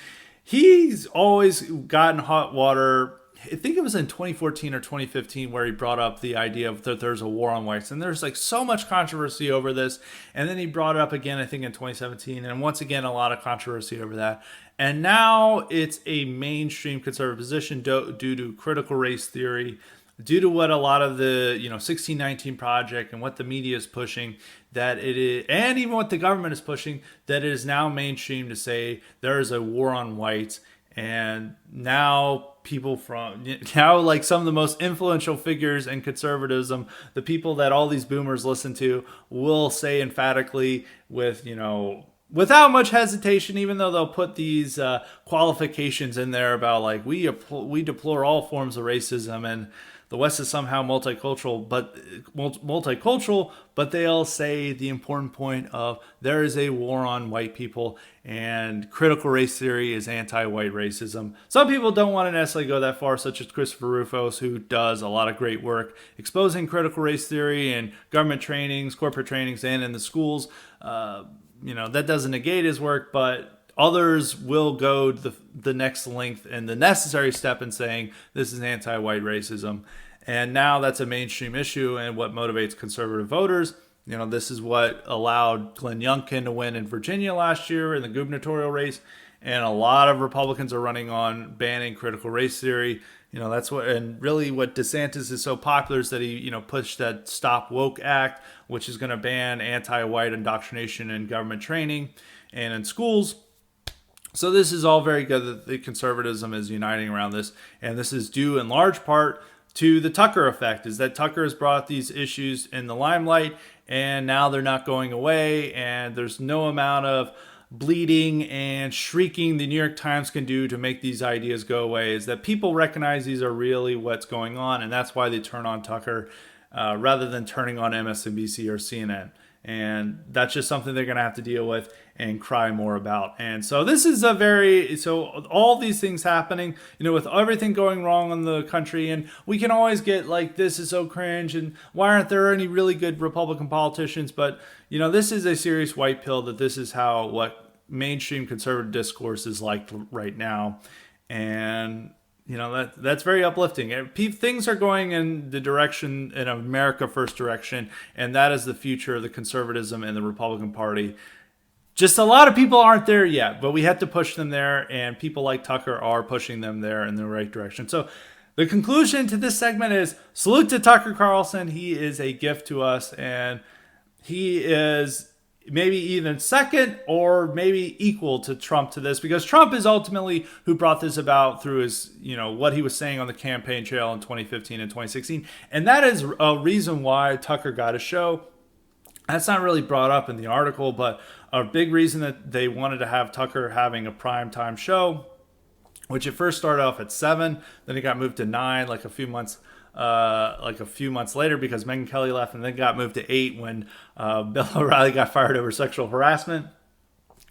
He's always gotten hot water. I think it was in 2014 or 2015 where he brought up the idea of that there's a war on whites. And there's like so much controversy over this. And then he brought it up again, I think in 2017. And once again, a lot of controversy over that. And now it's a mainstream conservative position due to critical race theory, due to what a lot of the 1619 Project and what the media is pushing, that it is, and even what the government is pushing, that it is now mainstream to say there is a war on whites. And now like some of the most influential figures in conservatism, the people that all these boomers listen to, will say emphatically with without much hesitation, even though they'll put these qualifications in there about like we deplore all forms of racism and the West is somehow multicultural, but they'll say the important point of there is a war on white people and critical race theory is anti-white racism. Some people don't want to necessarily go that far, such as Christopher Rufos, who does a lot of great work exposing critical race theory in government trainings, corporate trainings, and in the schools. That doesn't negate his work, but others will go the next length and the necessary step in saying this is anti-white racism. And now that's a mainstream issue and what motivates conservative voters. This is what allowed Glenn Youngkin to win in Virginia last year in the gubernatorial race. And a lot of Republicans are running on banning critical race theory. That's what, and really what DeSantis is so popular is that he, pushed that Stop Woke Act, which is going to ban anti-white indoctrination in government training and in schools. So this is all very good that the conservatism is uniting around this. And this is due in large part to the Tucker effect, is that Tucker has brought these issues in the limelight and now they're not going away. And there's no amount of bleeding and shrieking the New York Times can do to make these ideas go away, is that people recognize these are really what's going on. And that's why they turn on Tucker rather than turning on MSNBC or CNN. And that's just something they're going to have to deal with and cry more about. And so this is so all these things happening, with everything going wrong in the country. And we can always get like, this is so cringe. And why aren't there any really good Republican politicians? But, this is a serious white pill that this is what mainstream conservative discourse is like right now. And that's very uplifting. Things are going in the direction, in America First direction, and that is the future of the conservatism and the Republican Party. Just a lot of people aren't there yet, but we have to push them there, and people like Tucker are pushing them there in the right direction. So the conclusion to this segment is salute to Tucker Carlson. He is a gift to us, and he is maybe even second or maybe equal to Trump to this, because Trump is ultimately who brought this about through his, what he was saying on the campaign trail in 2015 and 2016. And that is a reason why Tucker got a show. That's not really brought up in the article, but a big reason that they wanted to have Tucker having a primetime show, which at first started off at 7, then it got moved to 9 like a few months later because Megyn Kelly left, and then got moved to 8 when Bill O'Reilly got fired over sexual harassment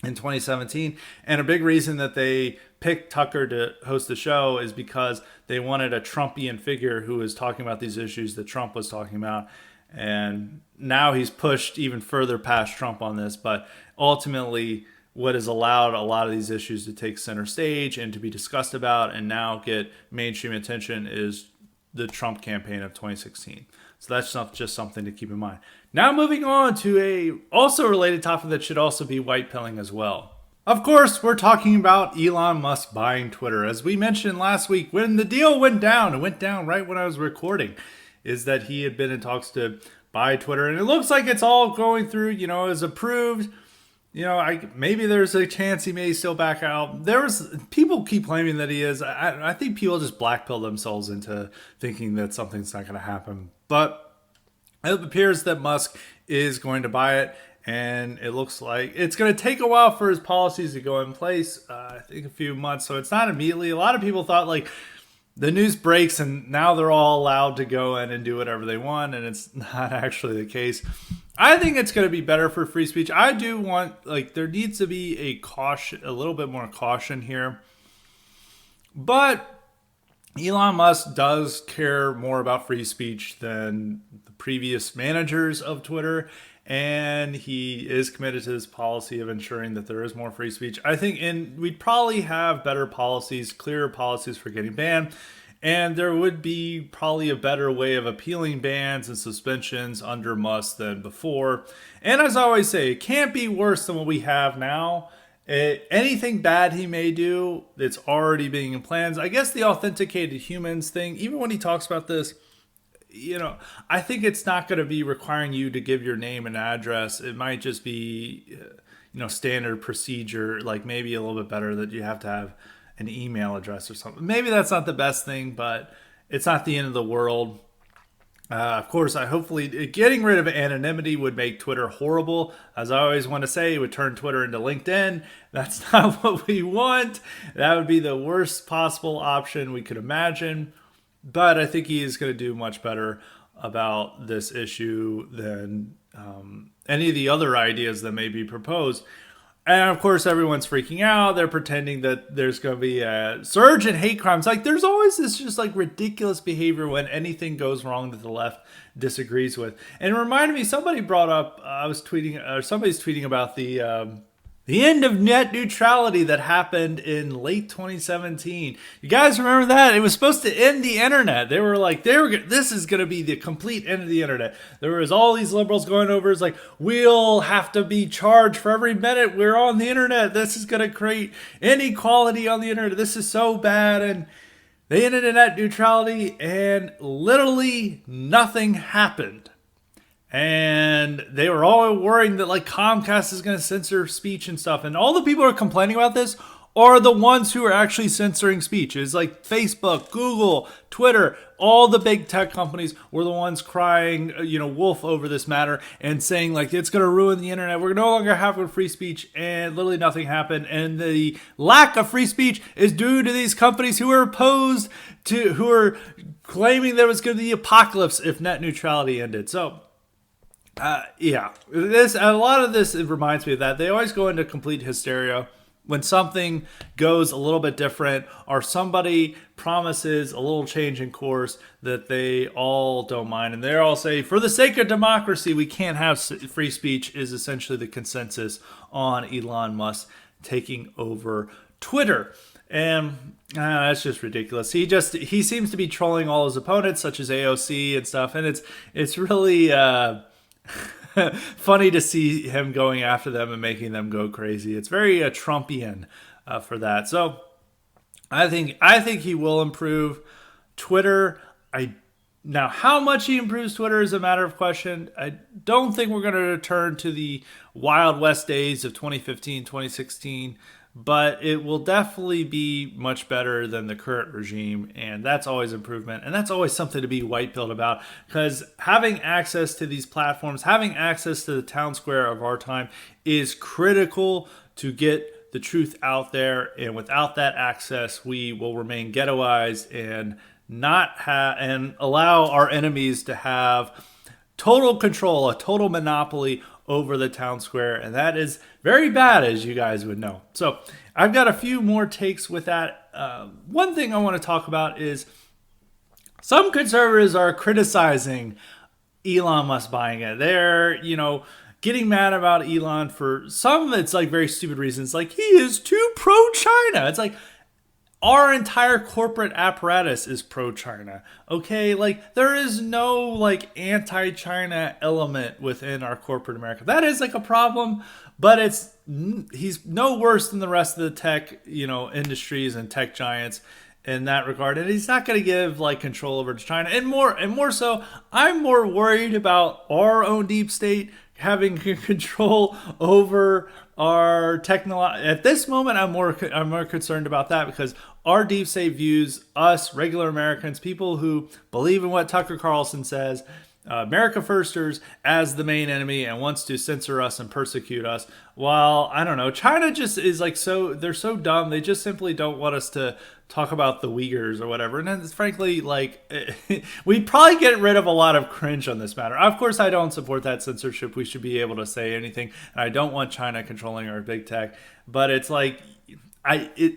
in 2017. And a big reason that they picked Tucker to host the show is because they wanted a Trumpian figure who was talking about these issues that Trump was talking about. And now he's pushed even further past Trump on this, but ultimately what has allowed a lot of these issues to take center stage and to be discussed about and now get mainstream attention is the Trump campaign of 2016. So that's not just something to keep in mind. Now moving on to a also related topic that should also be white pilling as well. Of course, we're talking about Elon Musk buying Twitter. As we mentioned last week, when the deal went down, it went down right when I was recording, is that he had been in talks to buy Twitter. And it looks like it's all going through, is approved. Maybe there's a chance he may still back out. People keep claiming that he is. I think people just blackpill themselves into thinking that something's not going to happen. But it appears that Musk is going to buy it, and it looks like it's going to take a while for his policies to go in place. I think a few months, so it's not immediately. A lot of people thought like the news breaks and now they're all allowed to go in and do whatever they want, and it's not actually the case. I think it's going to be better for free speech. I do want, there needs to be a little bit more caution here. But Elon Musk does care more about free speech than the previous managers of Twitter, and he is committed to this policy of ensuring that there is more free speech. I think we'd probably have better policies, clearer policies for getting banned. And there would be probably a better way of appealing bans and suspensions under Musk than before. And as I always say, it can't be worse than what we have now. Anything bad he may do, it's already being in plans. I guess the authenticated humans thing, even when he talks about this, I think it's not going to be requiring you to give your name and address. It might just be, standard procedure, like maybe a little bit better that you have to have an email address or something. Maybe that's not the best thing, but it's not the end of the world. Of course, I hopefully getting rid of anonymity would make Twitter horrible. As I always want to say, it would turn Twitter into LinkedIn. That's not what we want. That would be the worst possible option we could imagine. But I think he is going to do much better about this issue than any of the other ideas that may be proposed. And of course, everyone's freaking out. They're pretending that there's going to be a surge in hate crimes. Like, there's always this just like ridiculous behavior when anything goes wrong that the left disagrees with. And it reminded me, somebody brought up, I was tweeting, or somebody's tweeting about the end of net neutrality that happened in late 2017. You guys remember that? It was supposed to end the internet. They were like, this is going to be the complete end of the internet. There was all these liberals going over. It's like, we'll have to be charged for every minute we're on the internet. This is going to create inequality on the internet. This is so bad. And they ended in net neutrality, and literally nothing happened. And they were all worrying that like Comcast is going to censor speech and stuff. And all the people who are complaining about this are the ones who are actually censoring speech. It's like Facebook, Google, Twitter, all the big tech companies were the ones crying, wolf over this matter and saying like it's going to ruin the internet. We're no longer having free speech, and literally nothing happened. And the lack of free speech is due to these companies who are who are claiming there was going to be apocalypse if net neutrality ended. So, a lot of this, it reminds me of that. They always go into complete hysteria when something goes a little bit different, or somebody promises a little change in course that they all don't mind. And they all say, for the sake of democracy, we can't have free speech, is essentially the consensus on Elon Musk taking over Twitter. And that's just ridiculous. He seems to be trolling all his opponents, such as AOC and stuff. And it's really funny to see him going after them and making them go crazy. It's very Trumpian for that. So I think he will improve Twitter. Now, how much he improves Twitter is a matter of question. I don't think we're going to return to the Wild West days of 2015, 2016. But it will definitely be much better than the current regime, and that's always improvement, and that's always something to be white-pilled about, because having access to these platforms, having access to the town square of our time is critical to get the truth out there, and without that access, we will remain ghettoized and and allow our enemies to have total control, a total monopoly over the town square, and that is very bad, as you guys would know. So I've got a few more takes with that. One thing I want to talk about is some conservatives are criticizing Elon Musk buying it. They're, getting mad about Elon for some, it's like very stupid reasons, like he is too pro-China. It's like, our entire corporate apparatus is pro-China. Okay, like there is no like anti-China element within our corporate America. That is like a problem, but he's no worse than the rest of the tech, industries and tech giants in that regard. And he's not going to give like control over to China. And more so, I'm more worried about our own deep state having control over our technology. At this moment, I'm more concerned about that, because our deep state views us, regular Americans, people who believe in what Tucker Carlson says, America Firsters, as the main enemy and wants to censor us and persecute us. While, I don't know, China just is like they're so dumb. They just simply don't want us to talk about the Uyghurs or whatever. And it's frankly, like, we'd probably get rid of a lot of cringe on this matter. Of course, I don't support that censorship. We should be able to say anything. And I don't want China controlling our big tech. But it's like,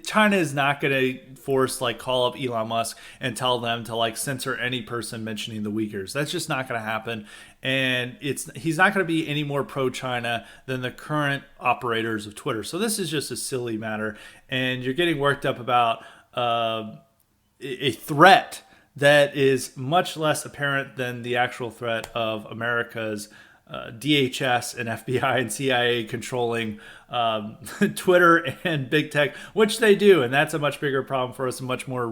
China is not going to call up Elon Musk and tell them to like censor any person mentioning the Uyghurs. That's just not going to happen. And he's not going to be any more pro-China than the current operators of Twitter. So this is just a silly matter. And you're getting worked up about a threat that is much less apparent than the actual threat of America's DHS and FBI and CIA controlling Twitter and big tech, which they do. And that's a much bigger problem for us, a much more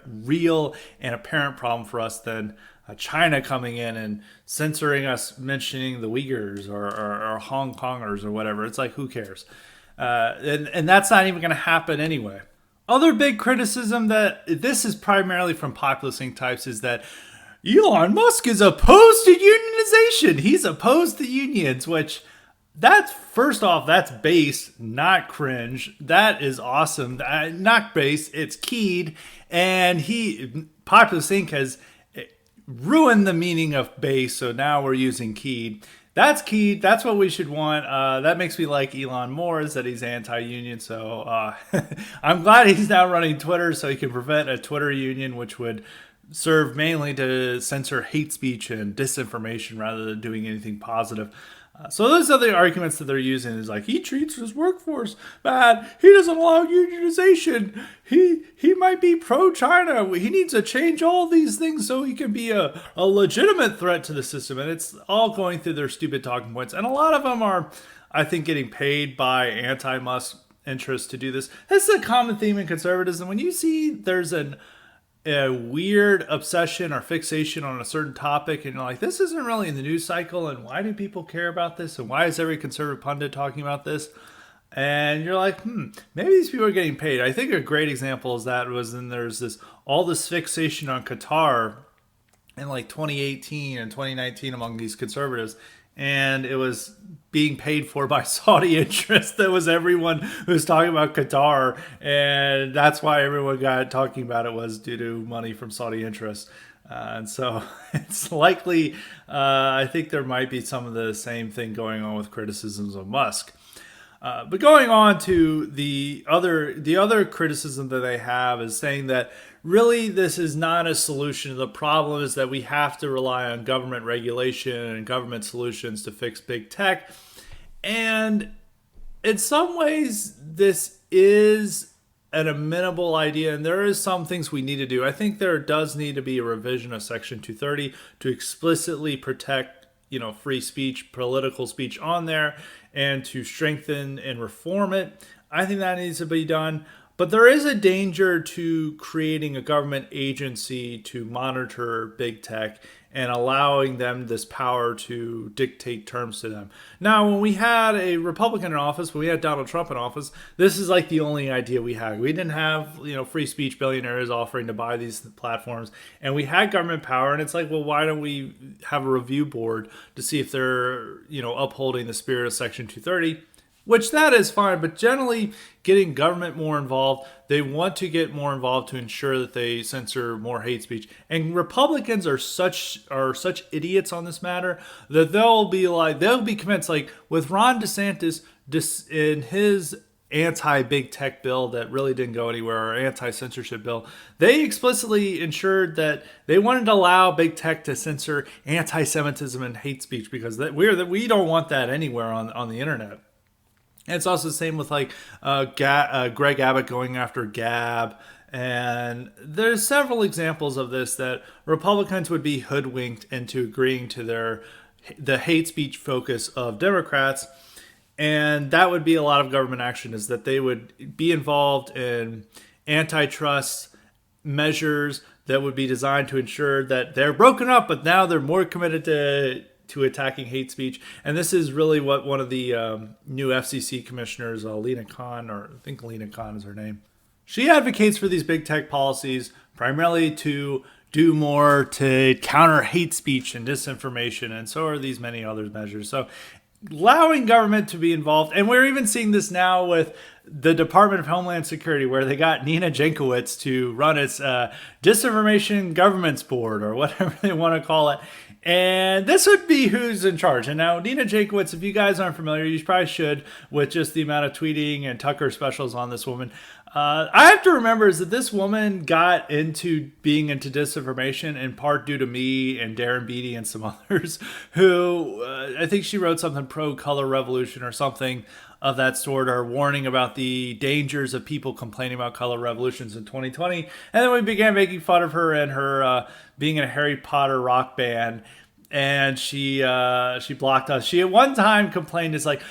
real and apparent problem for us than China coming in and censoring us mentioning the Uyghurs or Hong Kongers or whatever. It's like, who cares? And that's not even going to happen anyway. Other big criticism that this is primarily from populist think types is that Elon Musk is opposed to unionization. He's opposed to unions, which that's first off, that's base, not cringe. That is awesome. Not base, it's keyed. And Populous Inc. has ruined the meaning of base, so now we're using keyed. That's keyed. That's what we should want. That makes me like Elon more, is that he's anti-union. So I'm glad he's now running Twitter so he can prevent a Twitter union, which would serve mainly to censor hate speech and disinformation rather than doing anything positive. So those are the arguments that they're using is like, he treats his workforce bad. He doesn't allow unionization. He might be pro-China. He needs to change all these things so he can be a legitimate threat to the system. And it's all going through their stupid talking points. And a lot of them are, I think, getting paid by anti-Musk interests to do this. This is a common theme in conservatism. When you see there's a weird obsession or fixation on a certain topic, and you're like, this isn't really in the news cycle, and why do people care about this, and why is every conservative pundit talking about this? And you're like, maybe these people are getting paid. I think a great example is that was then there's all this fixation on Qatar in like 2018 and 2019 among these conservatives, and it was being paid for by Saudi interests. That was everyone who was talking about Qatar, and that's why everyone got talking about it, was due to money from Saudi interests. And so it's likely, I think there might be some of the same thing going on with criticisms of Musk. But going on to the other criticism that they have is saying that really this is not a solution. The problem is that we have to rely on government regulation and government solutions to fix big tech. And in some ways, this is an amenable idea, and there is some things we need to do. I think there does need to be a revision of Section 230 to explicitly protect, free speech, political speech on there, and to strengthen and reform it. I think that needs to be done. But there is a danger to creating a government agency to monitor big tech and allowing them this power to dictate terms to them. Now, when we had a Republican in office, when we had Donald Trump in office, this is like the only idea we had. We didn't have, free speech billionaires offering to buy these platforms, and we had government power. And it's like, well, why don't we have a review board to see if they're, upholding the spirit of Section 230? Which that is fine, but generally getting government more involved, they want to get more involved to ensure that they censor more hate speech. And Republicans are such idiots on this matter that they'll be convinced, like with Ron DeSantis in his anti-big tech bill that really didn't go anywhere, or anti-censorship bill, they explicitly ensured that they wanted to allow big tech to censor anti-Semitism and hate speech because we don't want that anywhere on the internet. And it's also the same with Greg Abbott going after Gab. And there's several examples of this that Republicans would be hoodwinked into agreeing to the hate speech focus of Democrats. And that would be a lot of government action, is that they would be involved in antitrust measures that would be designed to ensure that they're broken up, but now they're more committed to attacking hate speech. And this is really what one of the new FCC commissioners, Lena Khan, or I think Lena Khan is her name, she advocates for these big tech policies primarily to do more to counter hate speech and disinformation, and so are these many other measures. So allowing government to be involved, and we're even seeing this now with the Department of Homeland Security, where they got Nina Jankowicz to run its Disinformation Governance Board, or whatever they want to call it. And this would be who's in charge. And now Nina Jankowicz, if you guys aren't familiar, you probably should, with just the amount of tweeting and Tucker specials on this woman. I have to remember is that this woman got into being into disinformation in part due to me and Darren Beatty and some others who, I think she wrote something pro-color revolution or something of that sort, or warning about the dangers of people complaining about color revolutions in 2020. And then we began making fun of her and her being in a Harry Potter rock band. And she blocked us. She at one time complained, it's like,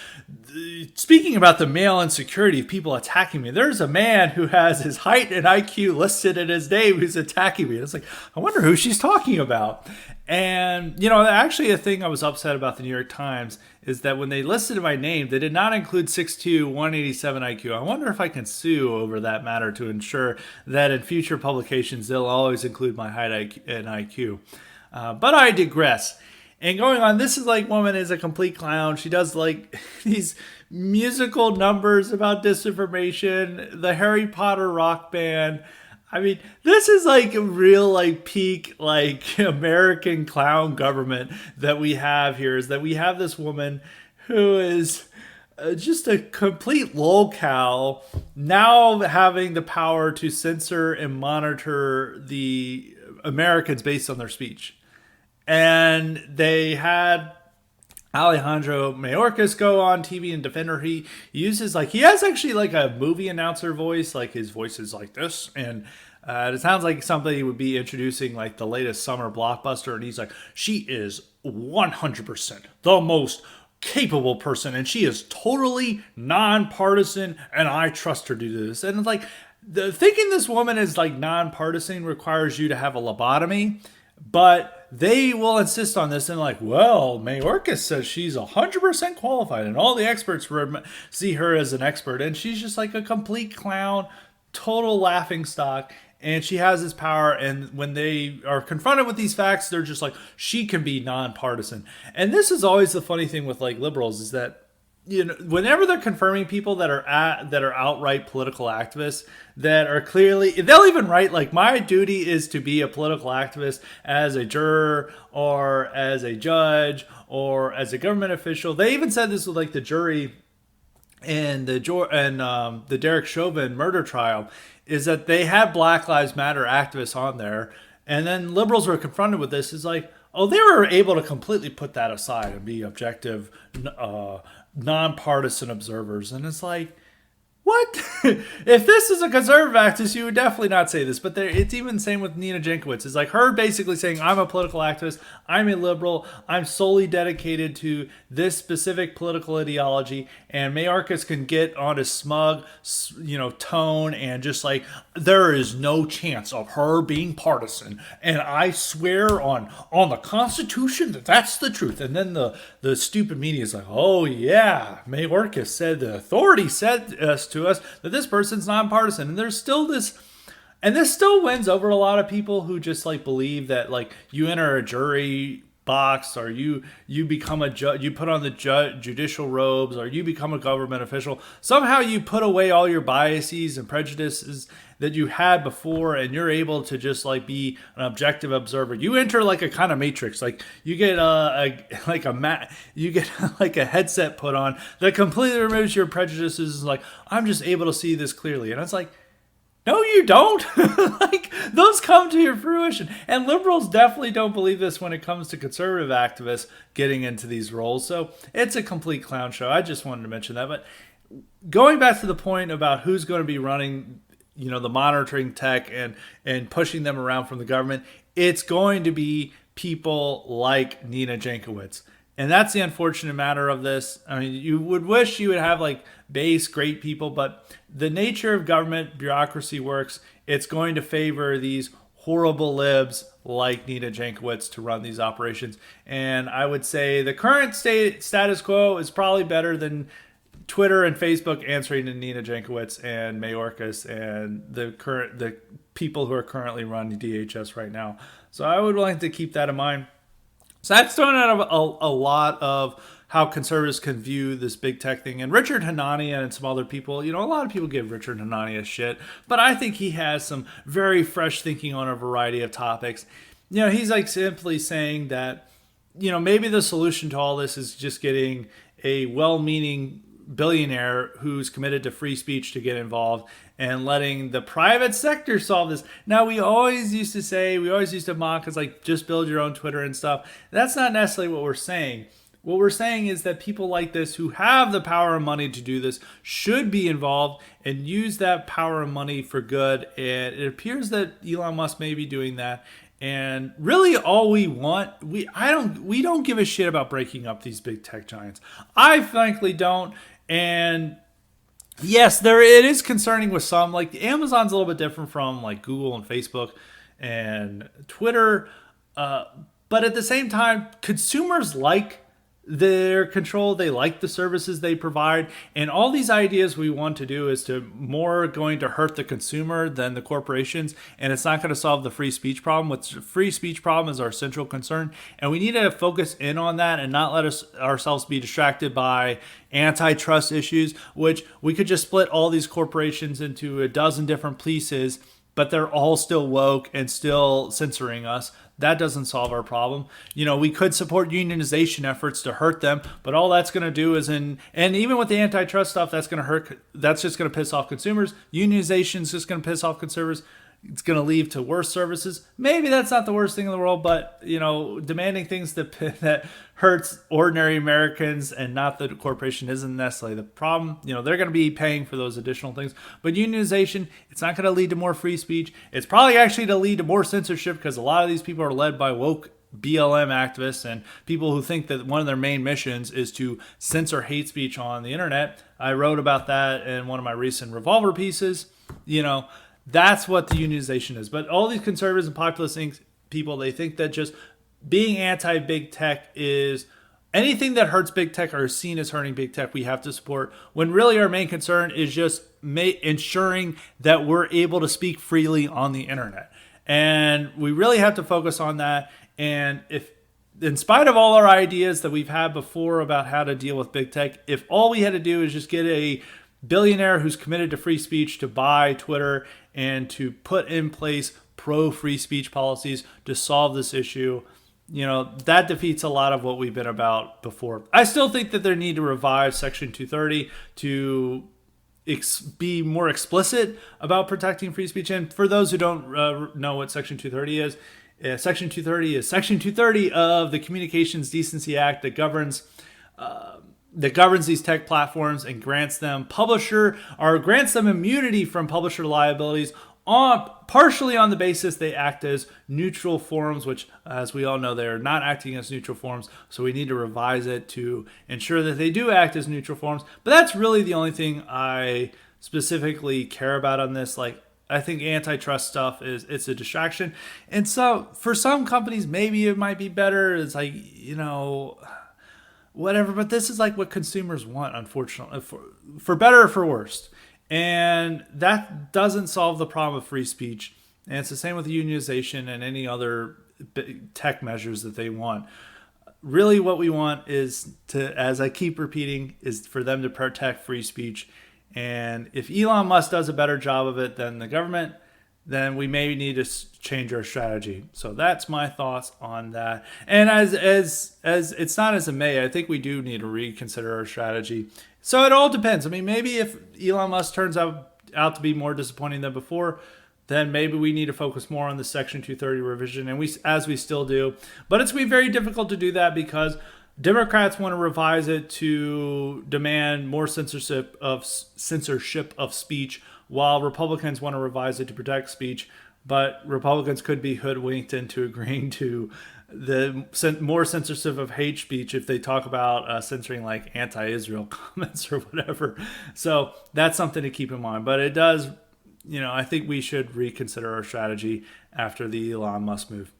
speaking about the male insecurity of people attacking me, there's a man who has his height and IQ listed in his name who's attacking me. It's like, I wonder who she's talking about. And, actually a thing I was upset about the New York Times is that when they listed my name, they did not include 6'2", 187 IQ. I wonder if I can sue over that matter to ensure that in future publications, they'll always include my height and IQ. But I digress. And going on, this is like woman is a complete clown. She does like these musical numbers about disinformation, the Harry Potter rock band. I mean, this is like a real like peak like American clown government that we have here. Is that we have this woman who is just a complete lolcow, now having the power to censor and monitor the Americans based on their speech. And they had Alejandro Mayorkas go on TV and defend her. He uses like he has actually like a movie announcer voice, like his voice is like this, and it sounds like somebody would be introducing like the latest summer blockbuster, and he's like, she is 100% the most capable person, and she is totally nonpartisan, and I trust her to do this. And it's like the thinking this woman is like nonpartisan requires you to have a lobotomy, but they will insist on this and like, well, Mayorkas says she's 100% qualified, and all the experts see her as an expert, and she's just like a complete clown, total laughing stock. And she has this power, and when they are confronted with these facts, they're just like, she can be nonpartisan. And this is always the funny thing with like liberals is that, you know, whenever they're confirming people that are outright political activists that are clearly, they'll even write like, my duty is to be a political activist as a juror or as a judge or as a government official. They even said this with like the jury and the Derek Chauvin murder trial, is that they had Black Lives Matter activists on there, and then liberals were confronted with this. Is like, oh, they were able to completely put that aside and be objective, nonpartisan observers, and it's like, what? If this is a conservative activist, you would definitely not say this. But it's even the same with Nina Jankowicz. It's like her basically saying, I'm a political activist. I'm a liberal. I'm solely dedicated to this specific political ideology. And Mayorkas can get on a smug, tone and just like, there is no chance of her being partisan. And I swear on the Constitution that that's the truth. And then the stupid media is like, oh yeah, Mayorkas said, the authority said to us that this person's nonpartisan. And there's still this, and this still wins over a lot of people who just like believe that like you enter a jury box, or you become a judge, you put on the judicial robes, or you become a government official, somehow you put away all your biases and prejudices that you had before, and you're able to just like be an objective observer. You enter like a kind of matrix, like you get you get like a headset put on that completely removes your prejudices. Like, I'm just able to see this clearly, and it's like, no, you don't. Like, those come to your fruition. And liberals definitely don't believe this when it comes to conservative activists getting into these roles. So it's a complete clown show. I just wanted to mention that. But going back to the point about who's going to be running, the monitoring tech and pushing them around from the government, it's going to be people like Nina Jankowicz. And that's the unfortunate matter of this. I mean, you would wish you would have like base great people, but the nature of government bureaucracy works. It's going to favor these horrible libs like Nina Jankowicz to run these operations. And I would say the current status quo is probably better than Twitter and Facebook answering to Nina Jankowicz and Mayorkas and the people who are currently running DHS right now. So I would like to keep that in mind. So that's thrown out a lot of how conservatives can view this big tech thing. And Richard Hanania and some other people, a lot of people give Richard Hanania shit, but I think he has some very fresh thinking on a variety of topics. He's like simply saying that, maybe the solution to all this is just getting a well-meaning billionaire who's committed to free speech to get involved and letting the private sector solve this. Now, we always used to mock as like, just build your own Twitter and stuff. That's not necessarily what we're saying. What we're saying is that people like this who have the power and money to do this should be involved and use that power and money for good. And it appears that Elon Musk may be doing that. And really all we want, we don't give a shit about breaking up these big tech giants. I frankly don't. And yes, it is concerning with some. Like Amazon's a little bit different from like Google and Facebook and Twitter. But at the same time, consumers like their control. They like the services they provide. And all these ideas we want to do is to more going to hurt the consumer than the corporations. And it's not going to solve the free speech problem. What's the free speech problem is our central concern. And we need to focus in on that and not let ourselves be distracted by antitrust issues, which we could just split all these corporations into a dozen different pieces, but they're all still woke and still censoring us. That doesn't solve our problem. We could support unionization efforts to hurt them, but all that's going to do is and even with the antitrust stuff, that's going to hurt. That's just going to piss off consumers. Unionization is just going to piss off consumers. It's going to lead to worse services. Maybe that's not the worst thing in the world, but demanding things that hurts ordinary Americans and not the corporation isn't necessarily the problem. They're going to be paying for those additional things. But unionization, it's not going to lead to more free speech. It's probably actually to lead to more censorship, because a lot of these people are led by woke BLM activists and people who think that one of their main missions is to censor hate speech on the internet. I wrote about that in one of my recent Revolver pieces. That's what the unionization is. But all these conservatives and populist people, they think that just being anti-big tech is anything that hurts big tech or is seen as hurting big tech, we have to support. When really our main concern is just ensuring that we're able to speak freely on the internet. And we really have to focus on that. And if, in spite of all our ideas that we've had before about how to deal with big tech, if all we had to do is just get a billionaire who's committed to free speech to buy Twitter and to put in place pro-free speech policies to solve this issue, that defeats a lot of what we've been about before. I still think that they need to revive Section 230 to be more explicit about protecting free speech. And for those who don't know what Section 230 is, Section 230 is Section 230 of the Communications Decency Act that governs these tech platforms and grants them immunity from publisher liabilities partially on the basis they act as neutral forums, which, as we all know, they're not acting as neutral forums. So we need to revise it to ensure that they do act as neutral forums. But that's really the only thing I specifically care about on this. I think antitrust stuff it's a distraction. And so for some companies, maybe it might be better. It's whatever. But this is what consumers want, unfortunately, for better or for worse. And that doesn't solve the problem of free speech. And it's the same with unionization and any other tech measures that they want. Really what we want is to, as I keep repeating, is for them to protect free speech. And if Elon Musk does a better job of it than the government, then we may need to change our strategy. So that's my thoughts on that. And as it's not as a may, I think we do need to reconsider our strategy. So it all depends. Maybe if Elon Musk turns out to be more disappointing than before, then maybe we need to focus more on the Section 230 revision, and we still do. But it's going to be very difficult to do that because Democrats want to revise it to demand more censorship of speech, while Republicans want to revise it to protect speech. But Republicans could be hoodwinked into agreeing to the more censorship of hate speech if they talk about censoring anti-Israel comments or whatever. So that's something to keep in mind. But it does, I think we should reconsider our strategy after the Elon Musk move.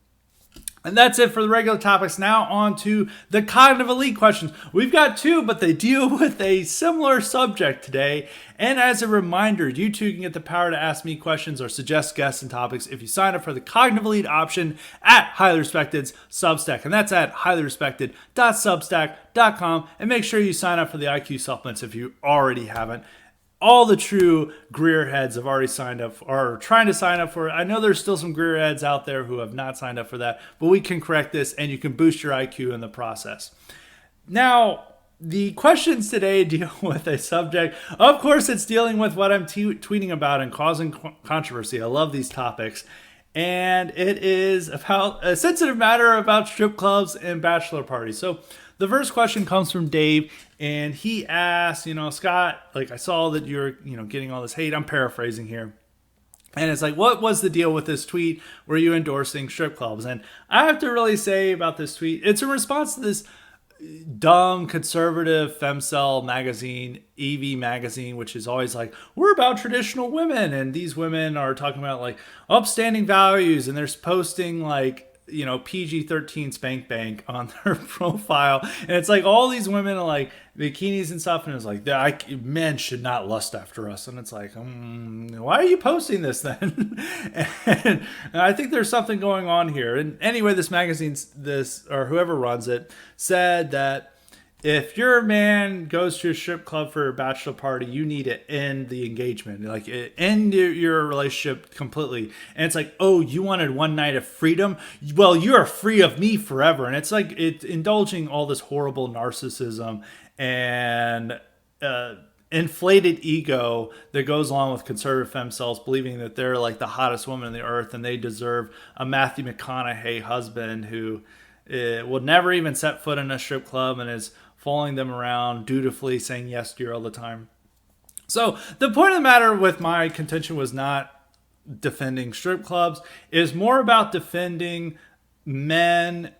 And that's it for the regular topics. Now on to the cognitive elite questions. We've got two, but they deal with a similar subject today. And as a reminder, you too can get the power to ask me questions or suggest guests and topics if you sign up for the cognitive elite option at Highly Respected's Substack. And that's at highly-respected.substack.com. And make sure you sign up for the IQ supplements if you already haven't. All the true Greer heads have already signed up or are trying to sign up for it. I know there's still some Greer heads out there who have not signed up for that, but we can correct this and you can boost your IQ in the process. Now, the questions today deal with a subject. Of course, it's dealing with what I'm tweeting about and causing controversy. I love these topics. And it is about a sensitive matter about strip clubs and bachelor parties. So the first question comes from Dave, and he asked, Scott, I saw that you're, getting all this hate. I'm paraphrasing here. And it's what was the deal with this tweet? Were you endorsing strip clubs? And I have to really say about this tweet, it's a response to this dumb conservative femcel magazine, EV magazine, which is always we're about traditional women. And these women are talking about upstanding values, and they're posting PG-13 spank bank on their profile, and it's like all these women are like bikinis and stuff, and it's like men should not lust after us, and it's like, why are you posting this then? and I think there's something going on here. And anyway, this magazine, this or whoever runs it, said that if your man goes to a strip club for a bachelor party, you need to end the engagement, like end your relationship completely. And it's like, oh, you wanted one night of freedom? Well, you are free of me forever. And it's like it's indulging all this horrible narcissism and inflated ego that goes along with conservative femcells believing that they're like the hottest woman on the earth and they deserve a Matthew McConaughey husband who will never even set foot in a strip club and is following them around dutifully, saying yes to you all the time. So the point of the matter with my contention was not defending strip clubs. It is more about defending men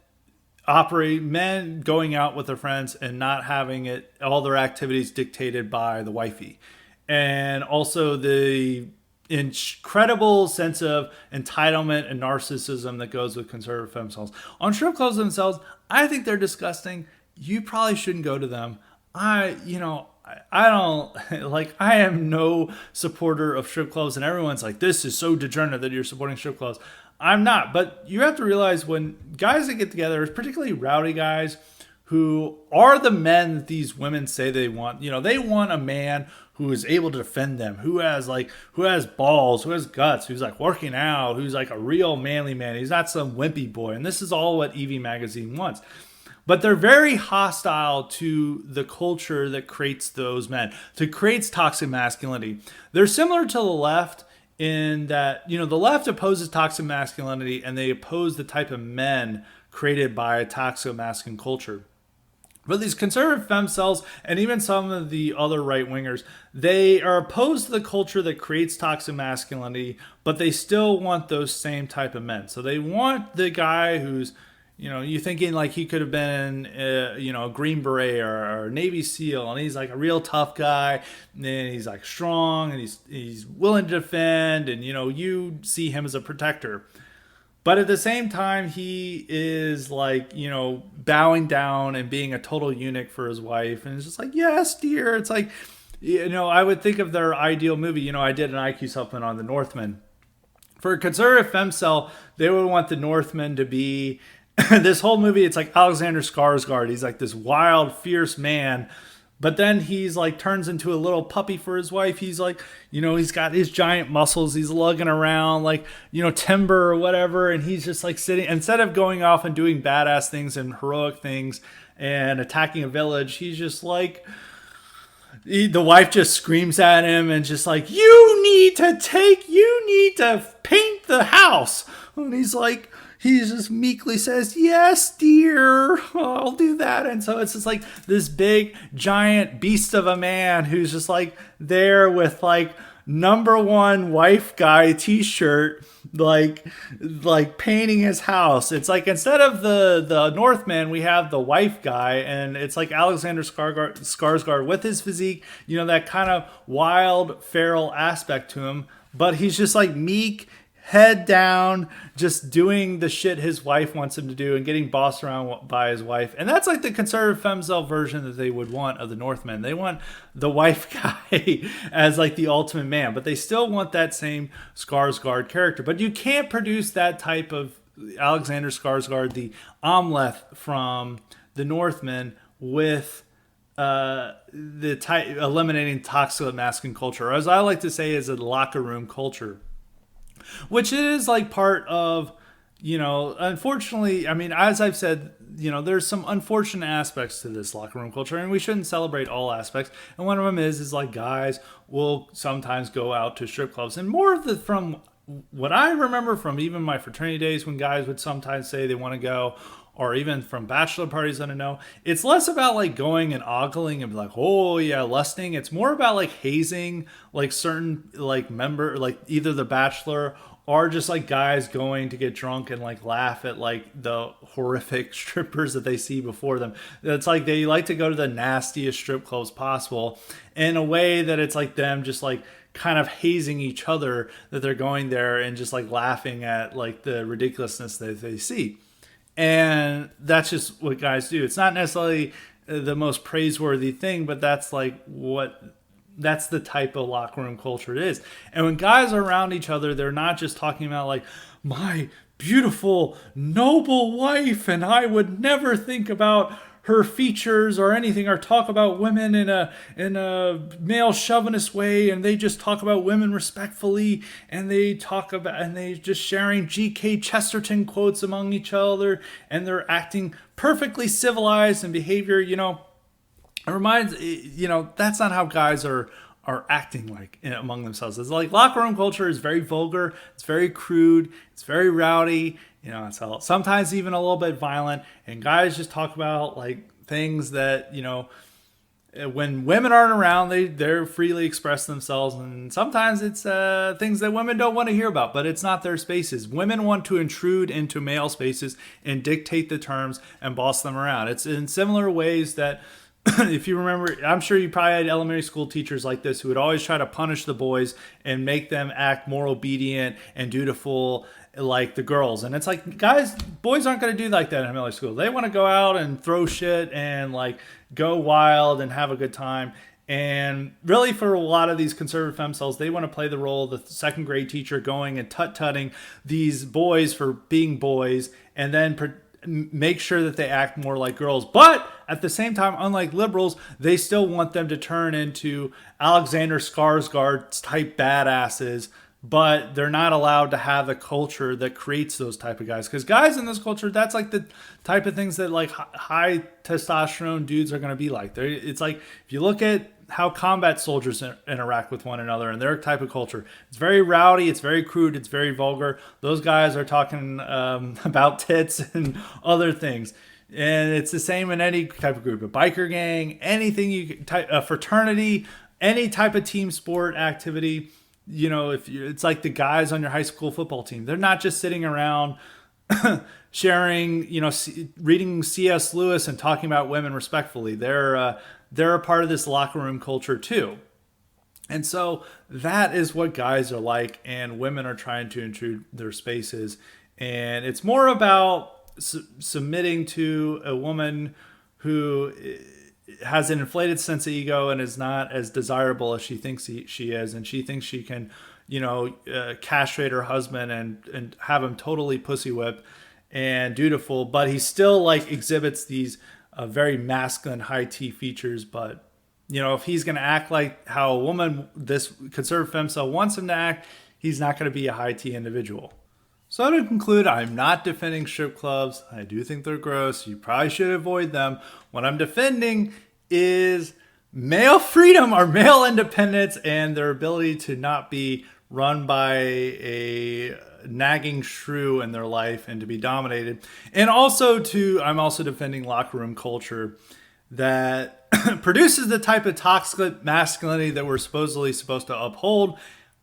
going out with their friends and not having all their activities dictated by the wifey. And also the incredible sense of entitlement and narcissism that goes with conservative femcells. On strip clubs themselves, I think they're disgusting. You probably shouldn't go to them. I don't like, I am no supporter of strip clubs, and everyone's like, this is so degenerate that you're supporting strip clubs. I'm not, but you have to realize when guys that get together, particularly rowdy guys who are the men that these women say they want, they want a man who is able to defend them, who has balls, who has guts, who's like working out, who's like a real manly man. He's not some wimpy boy. And this is all what Evie magazine wants. But they're very hostile to the culture that creates those men, that creates toxic masculinity. They're similar to the left in that, the left opposes toxic masculinity and they oppose the type of men created by a toxic masculine culture. But these conservative femcells and even some of the other right-wingers, they are opposed to the culture that creates toxic masculinity, but they still want those same type of men. So they want the guy who's, you're thinking like he could have been, a Green Beret or a Navy SEAL, and he's like a real tough guy, and he's like strong, and he's willing to defend, and you see him as a protector. But at the same time, he is like, bowing down and being a total eunuch for his wife, and it's just like, yes, dear. It's like, I would think of their ideal movie. I did an IQ supplement on the Northman. For a conservative femcell, they would want the Northman to be this whole movie, it's like Alexander Skarsgård. He's like this wild, fierce man, but then he's like turns into a little puppy for his wife. He's like, he's got his giant muscles. He's lugging around like, timber or whatever. And he's just like sitting, instead of going off and doing badass things and heroic things and attacking a village, he's just like, the wife just screams at him and just like, you need to paint the house. And he's like, he just meekly says, yes, dear, I'll do that. And so it's just like this big, giant beast of a man who's just like there with like #1 wife guy t-shirt, like painting his house. It's like instead of the Northman, we have the wife guy, and it's like Alexander Skarsgård with his physique, that kind of wild, feral aspect to him. But he's just like meek, head down, just doing the shit his wife wants him to do and getting bossed around by his wife. And that's like the conservative femcell version that they would want of the Northman. They want the wife guy as like the ultimate man, but they still want that same Skarsgård character. But you can't produce that type of Alexander Skarsgård, the Amleth from the Northman, with eliminating toxic masculine culture, or as I like to say, is a locker room culture. Which is like part of, unfortunately, I mean, as I've said, there's some unfortunate aspects to this locker room culture, and we shouldn't celebrate all aspects. And one of them is like guys will sometimes go out to strip clubs. And more of from what I remember from even my fraternity days, when guys would sometimes say they want to go, or even from bachelor parties, I don't know. It's less about like going and ogling and be like, oh yeah, lusting. It's more about like hazing, like certain like member, like either the bachelor or just like guys going to get drunk and like laugh at like the horrific strippers that they see before them. It's like they like to go to the nastiest strip clubs possible in a way that it's like them just like kind of hazing each other that they're going there and just like laughing at like the ridiculousness that they see. And that's just what guys do. It's not necessarily the most praiseworthy thing, but that's the type of locker room culture it is. And when guys are around each other, they're not just talking about like my beautiful, noble wife, and I would never think about her features or anything, or talk about women in a male chauvinist way, and they just talk about women respectfully, and they just sharing G.K. Chesterton quotes among each other, and they're acting perfectly civilized in behavior. It reminds, that's not how guys are acting like among themselves. It's like locker room culture is very vulgar, it's very crude, it's very rowdy. It's sometimes even a little bit violent. And guys just talk about like things that when women aren't around, they're freely express themselves. And sometimes it's things that women don't want to hear about, but it's not their spaces. Women want to intrude into male spaces and dictate the terms and boss them around. It's in similar ways that. If you remember, I'm sure you probably had elementary school teachers like this who would always try to punish the boys and make them act more obedient and dutiful like the girls. And it's like, guys, boys aren't going to do like that in elementary school. They want to go out and throw shit and like go wild and have a good time. And really, for a lot of these conservative femcells, they want to play the role of the second grade teacher going and tut-tutting these boys for being boys, and then make sure that they act more like girls. But at the same time, unlike liberals, they still want them to turn into Alexander Skarsgård type badasses, but they're not allowed to have a culture that creates those type of guys. Because guys in this culture, that's like the type of things that like high testosterone dudes are going to be like. It's like, if you look at how combat soldiers interact with one another and their type of culture, it's very rowdy, it's very crude, it's very vulgar. Those guys are talking about tits and other things. And it's the same in any type of group, a biker gang, anything a fraternity, any type of team sport activity. It's like the guys on your high school football team. They're not just sitting around sharing, reading C.S. Lewis and talking about women respectfully. They're a part of this locker room culture too. And so that is what guys are like, and women are trying to intrude their spaces. And it's more about submitting to a woman who has an inflated sense of ego and is not as desirable as she thinks she is. And she thinks she can, castrate her husband and have him totally pussy whipped and dutiful, but he still like exhibits these very masculine high T features. But if he's going to act like how a woman, this conservative femcell, wants him to act, he's not going to be a high T individual. So to conclude, I'm not defending strip clubs. I do think they're gross. You probably should avoid them. What I'm defending is male freedom or male independence and their ability to not be run by a nagging shrew in their life and to be dominated. And I'm also defending locker room culture that produces the type of toxic masculinity that we're supposed to uphold,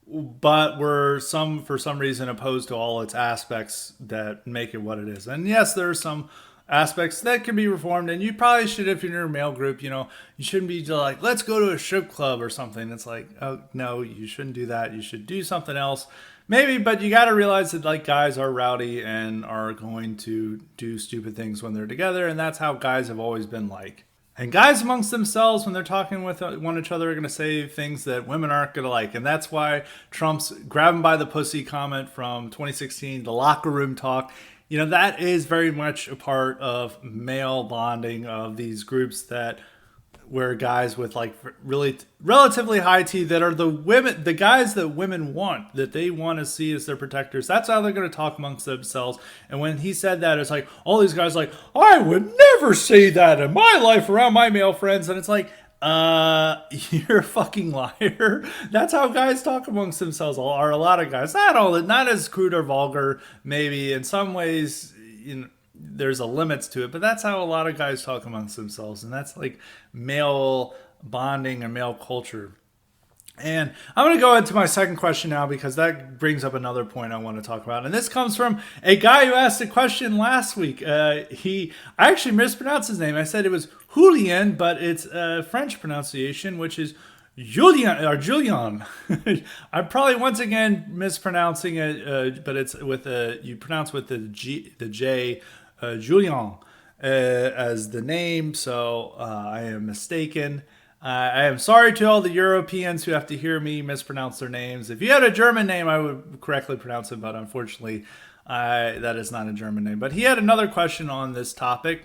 but we're for some reason opposed to all its aspects that make it what it is. And yes, there are some aspects that can be reformed, and you probably should, if you're in a male group, you shouldn't be like, let's go to a strip club or something. It's like, oh no, you shouldn't do that. You should do something else. Maybe, but you got to realize that like guys are rowdy and are going to do stupid things when they're together, and that's how guys have always been like. And guys amongst themselves, when they're talking with one each other, are going to say things that women aren't going to like. And that's why Trump's grab him by the pussy comment from 2016, the locker room talk, that is very much a part of male bonding of these groups where guys with like really relatively high T that are the guys that women want, that they want to see as their protectors. That's how they're going to talk amongst themselves. And when he said that, it's like all these guys like, I would never say that in my life around my male friends. And it's like, you're a fucking liar. That's how guys talk amongst themselves, are a lot of guys. Not as crude or vulgar, maybe in some ways, there's a limits to it, but that's how a lot of guys talk amongst themselves. And that's like male bonding and male culture. And I'm going to go into my second question now, because that brings up another point I want to talk about. And this comes from a guy who asked a question last week. I actually mispronounced his name. I said it was Julien, but it's a French pronunciation, which is Julian. I'm probably once again mispronouncing it, but it's with a you pronounce with the J, Julian, as the name. So I am mistaken. I am sorry to all the Europeans who have to hear me mispronounce their names. If you had a German name, I would correctly pronounce it, but unfortunately, that is not a German name. But he had another question on this topic.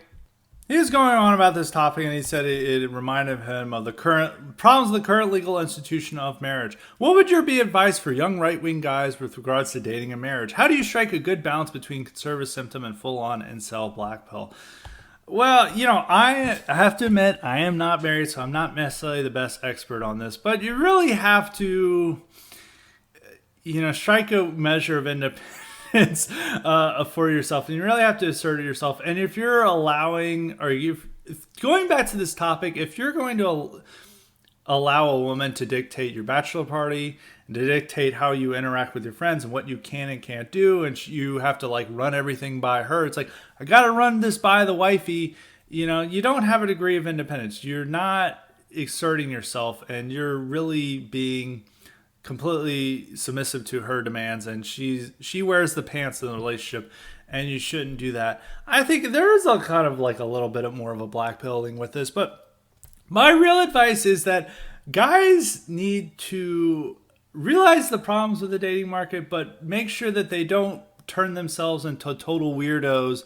He was going on about this topic, and he said it reminded him of the current problems of the current legal institution of marriage. What would your be advice for young right-wing guys with regards to dating and marriage? How do you strike a good balance between conservative symptom and full-on incel black pill? Well, I have to admit, I am not married, so I'm not necessarily the best expert on this, but you really have to, strike a measure of independence for yourself, and you really have to assert yourself. And if you're allowing, or you going back to this topic, if you're going to allow a woman to dictate your bachelor party, to dictate how you interact with your friends and what you can and can't do, and you have to like run everything by her. It's like, I gotta run this by the wifey. You don't have a degree of independence. You're not exerting yourself, and you're really being completely submissive to her demands, and she wears the pants in the relationship, and you shouldn't do that. I think there is a kind of like a little bit more of a black pilling with this, but my real advice is that guys need to realize the problems with the dating market, but make sure that they don't turn themselves into total weirdos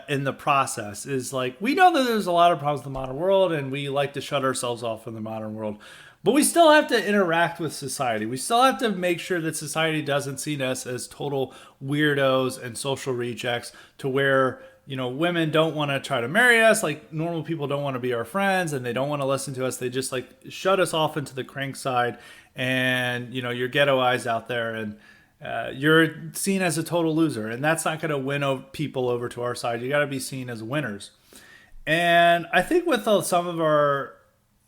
in the process. Is like, we know that there's a lot of problems in the modern world, and we like to shut ourselves off from the modern world. But we still have to interact with society. We still have to make sure that society doesn't see us as total weirdos and social rejects to where, women don't want to try to marry us. Like, normal people don't want to be our friends, and they don't want to listen to us. They just like shut us off into the crank side, and, you're ghetto eyes out there, and you're seen as a total loser. And that's not going to win people over to our side. You got to be seen as winners. And I think with some of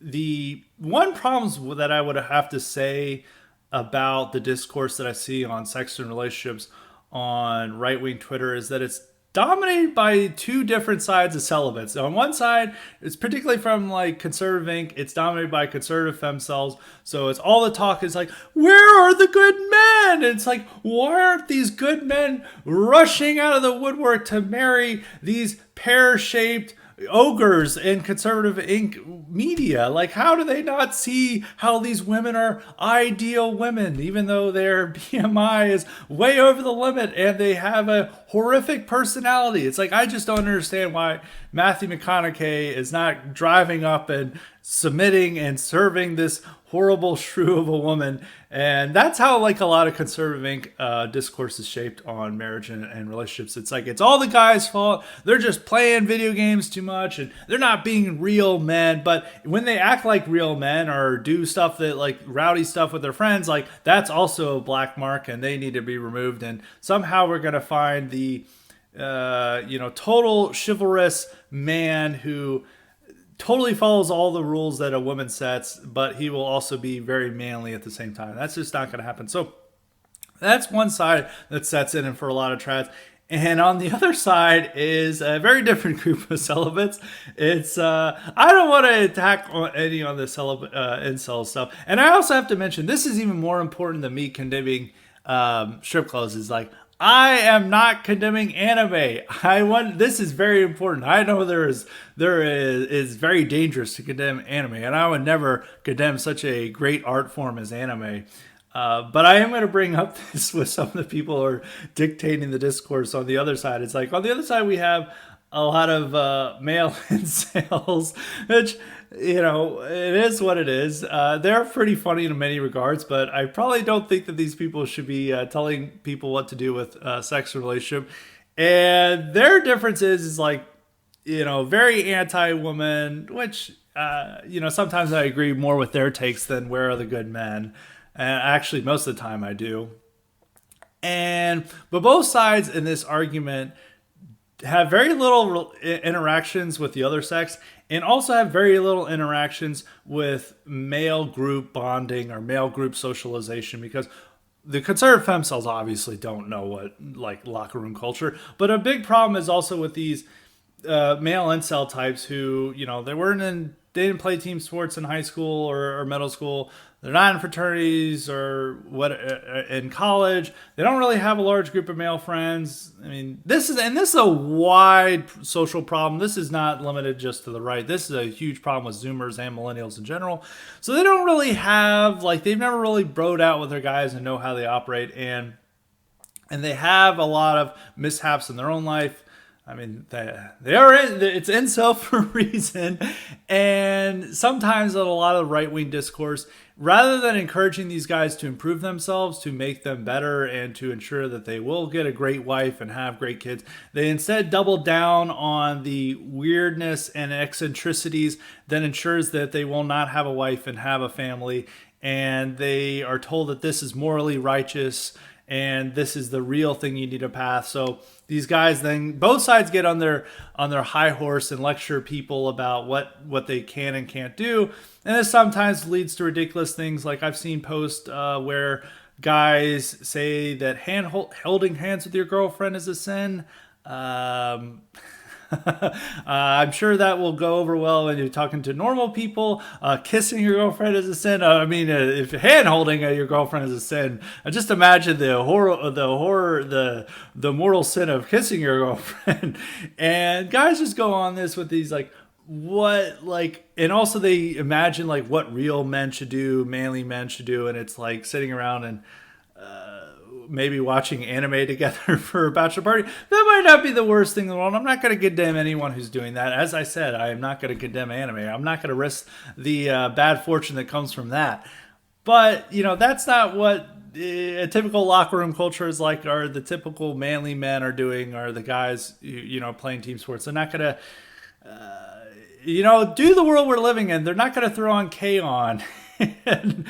the one problems that I would have to say about the discourse that I see on sex and relationships on right-wing Twitter is that it's dominated by two different sides of celibates. So on one side, it's particularly from like Conservative Inc., it's dominated by conservative femcells. So it's all the talk is like, where are the good men? And it's like, why aren't these good men rushing out of the woodwork to marry these pear-shaped ogres in Conservative Inc. media? Like, how do they not see how these women are ideal women, even though their BMI is way over the limit and they have a horrific personality? It's like, I just don't understand why Matthew McConaughey is not driving up and submitting and serving this horrible shrew of a woman. And that's how like a lot of Conservative Inc. Discourse is shaped on marriage and relationships. It's like, it's all the guy's fault. They're just playing video games too much, and they're not being real men. But when they act like real men or do stuff that like rowdy stuff with their friends, like that's also a black mark, and they need to be removed. And somehow we're going to find the total chivalrous man who totally follows all the rules that a woman sets, but he will also be very manly at the same time. That's just not going to happen. So that's one side that sets in for a lot of trads. And on the other side is a very different group of celibates. It's I don't want to attack any on the celibate incel stuff. And I also have to mention, this is even more important than me condemning strip clubs. Is like, I am not condemning anime. This is very important. I know there is very dangerous to condemn anime, and I would never condemn such a great art form as anime. But I am going to bring up this with some of the people who are dictating the discourse on the other side. It's like, on the other side, we have a lot of male incels, which, it is what it is. They're pretty funny in many regards, but I probably don't think that these people should be telling people what to do with sex and relationship. And their difference is like, very anti-woman, which, sometimes I agree more with their takes than where are the good men. And actually, most of the time I do. But both sides in this argument have very little interactions with the other sex, and also have very little interactions with male group bonding or male group socialization, because the conservative femcells obviously don't know what like locker room culture. But a big problem is also with these male incel types who, they weren't in they didn't play team sports in high school or middle school. They're not in fraternities or what in college. They don't really have a large group of male friends. I mean, this is a wide social problem. This is not limited just to the right. This is a huge problem with Zoomers and millennials in general. So they don't really have they've never really broed out with their guys and know how they operate, and they have a lot of mishaps in their own life. I mean, it's incel for a reason. And sometimes in a lot of right-wing discourse, rather than encouraging these guys to improve themselves, to make them better, and to ensure that they will get a great wife and have great kids, they instead double down on the weirdness and eccentricities that ensures that they will not have a wife and have a family. And they are told that this is morally righteous and this is the real thing you need to pass. So these guys, then both sides get on their high horse and lecture people about what they can and can't do, and this sometimes leads to ridiculous things. Like I've seen posts where guys say that holding hands with your girlfriend is a sin. I'm sure that will go over well when you're talking to normal people. Kissing your girlfriend is a sin. If hand holding your girlfriend is a sin, just imagine the mortal sin of kissing your girlfriend. And guys just go on this with these and also they imagine what real men should do, manly men should do, and it's like sitting around and maybe watching anime together for a bachelor party. That might not be the worst thing in the world. I'm not going to condemn anyone who's doing that. As I said, I am not going to condemn anime. I'm not going to risk the bad fortune that comes from that. But, that's not what a typical locker room culture is like, or the typical manly men are doing, or the guys, playing team sports. They're not going to, do the world we're living in. They're not going to throw on K-On! and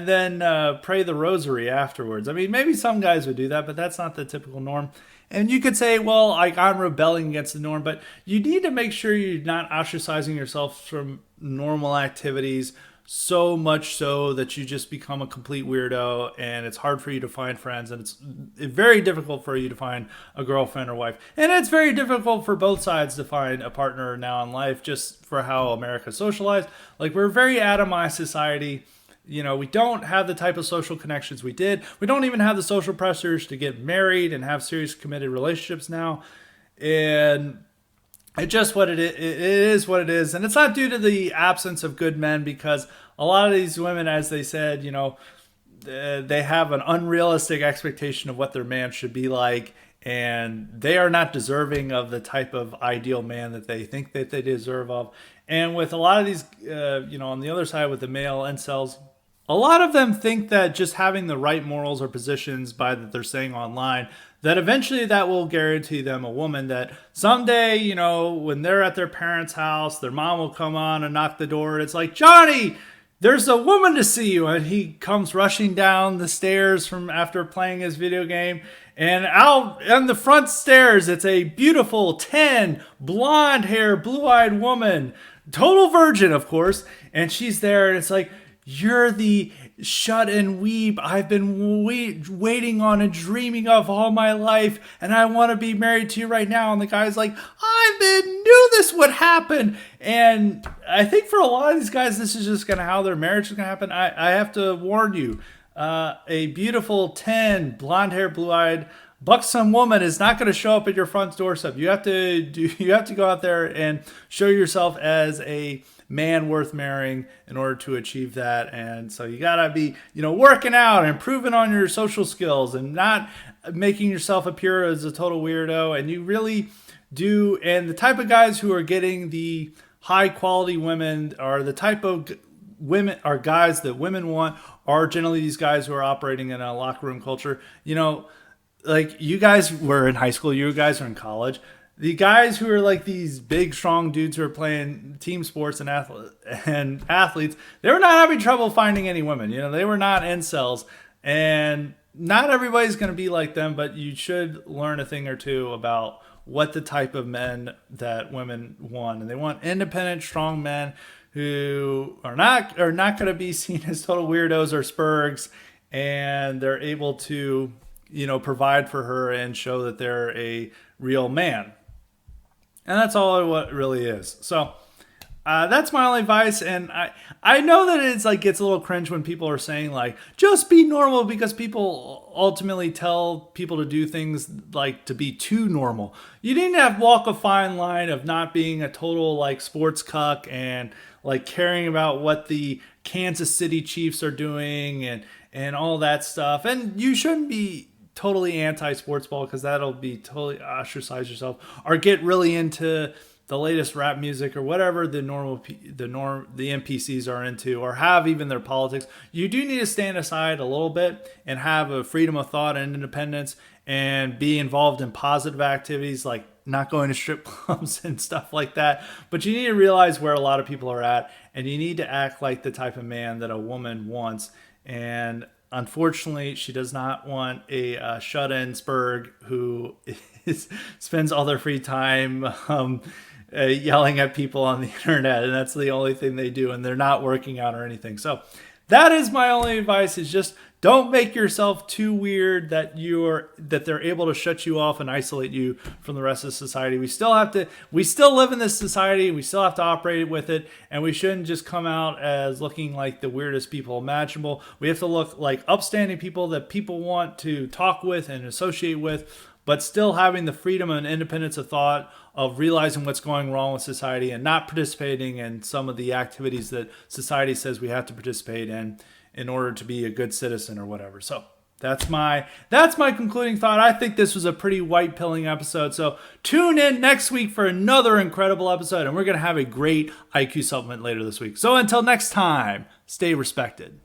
then pray the rosary afterwards. I mean, maybe some guys would do that, but that's not the typical norm. And you could say, well, I'm rebelling against the norm, but you need to make sure you're not ostracizing yourself from normal activities so much so that you just become a complete weirdo, and it's hard for you to find friends, and it's very difficult for you to find a girlfriend or wife. And it's very difficult for both sides to find a partner now in life, just for how America's socialized. We're a very atomized society. We don't have the type of social connections we did. We don't even have the social pressures to get married and have serious committed relationships now. And it's just what it is. It is what it is. And it's not due to the absence of good men, because a lot of these women, as they said, they have an unrealistic expectation of what their man should be like. And they are not deserving of the type of ideal man that they think that they deserve of. And with a lot of these, on the other side with the male incels, a lot of them think that just having the right morals or positions that they're saying online, that eventually that will guarantee them a woman, that someday, when they're at their parents' house, their mom will come on and knock the door. And it's like, Johnny, there's a woman to see you. And he comes rushing down the stairs from after playing his video game. And out on the front stairs, it's a beautiful 10, blonde hair, blue-eyed woman, total virgin, of course. And she's there, and it's like, you're the shut and weep I've been waiting on and dreaming of all my life, and I want to be married to you right now. And the guy's like, knew this would happen. And I think for a lot of these guys, this is just how their marriage is going to happen. I have to warn you, a beautiful 10, blonde hair, blue-eyed, buxom woman is not going to show up at your front doorstep. You have to go out there and show yourself as a man worth marrying in order to achieve that. And so you gotta be, working out and improving on your social skills and not making yourself appear as a total weirdo. And you really do. And the type of guys who are getting the high quality women are the type of women are guys that women want, are generally these guys who are operating in a locker room culture. You guys were in high school, you guys are in college. The guys who are these big, strong dudes who are playing team sports and athletes, they were not having trouble finding any women. They were not incels. And not everybody's going to be like them, but you should learn a thing or two about what the type of men that women want. And they want independent, strong men who are not going to be seen as total weirdos or spurgs, and they're able to, provide for her and show that they're a real man. And that's all what it really is. So That's my only advice, and I know that it's like gets a little cringe when people are saying like just be normal, because people ultimately tell people to do things like to be too normal. You need to have walk a fine line of not being a total like sports cuck and like caring about what the Kansas City Chiefs are doing and all that stuff. And you shouldn't be totally anti sports ball, because that'll be totally ostracize yourself, or get really into the latest rap music or whatever the NPCs are into, or have even their politics. You do need to stand aside a little bit and have a freedom of thought and independence, and be involved in positive activities like not going to strip clubs and stuff like that. But you need to realize where a lot of people are at, and you need to act like the type of man that a woman wants. And unfortunately, she does not want a shut-in Spurg who spends all their free time yelling at people on the internet, and that's the only thing they do, and they're not working out or anything. So that is my only advice, is just don't make yourself too weird that they're able to shut you off and isolate you from the rest of society. We still live in this society. We still have to operate with it, and we shouldn't just come out as looking like the weirdest people imaginable. We have to look like upstanding people that people want to talk with and associate with, but still having the freedom and independence of thought of realizing what's going wrong with society and not participating in some of the activities that society says we have to participate in order to be a good citizen or whatever. So that's my concluding thought. I think this was a pretty white pilling episode. So tune in next week for another incredible episode, and we're going to have a great IQ supplement later this week. So until next time, stay respected.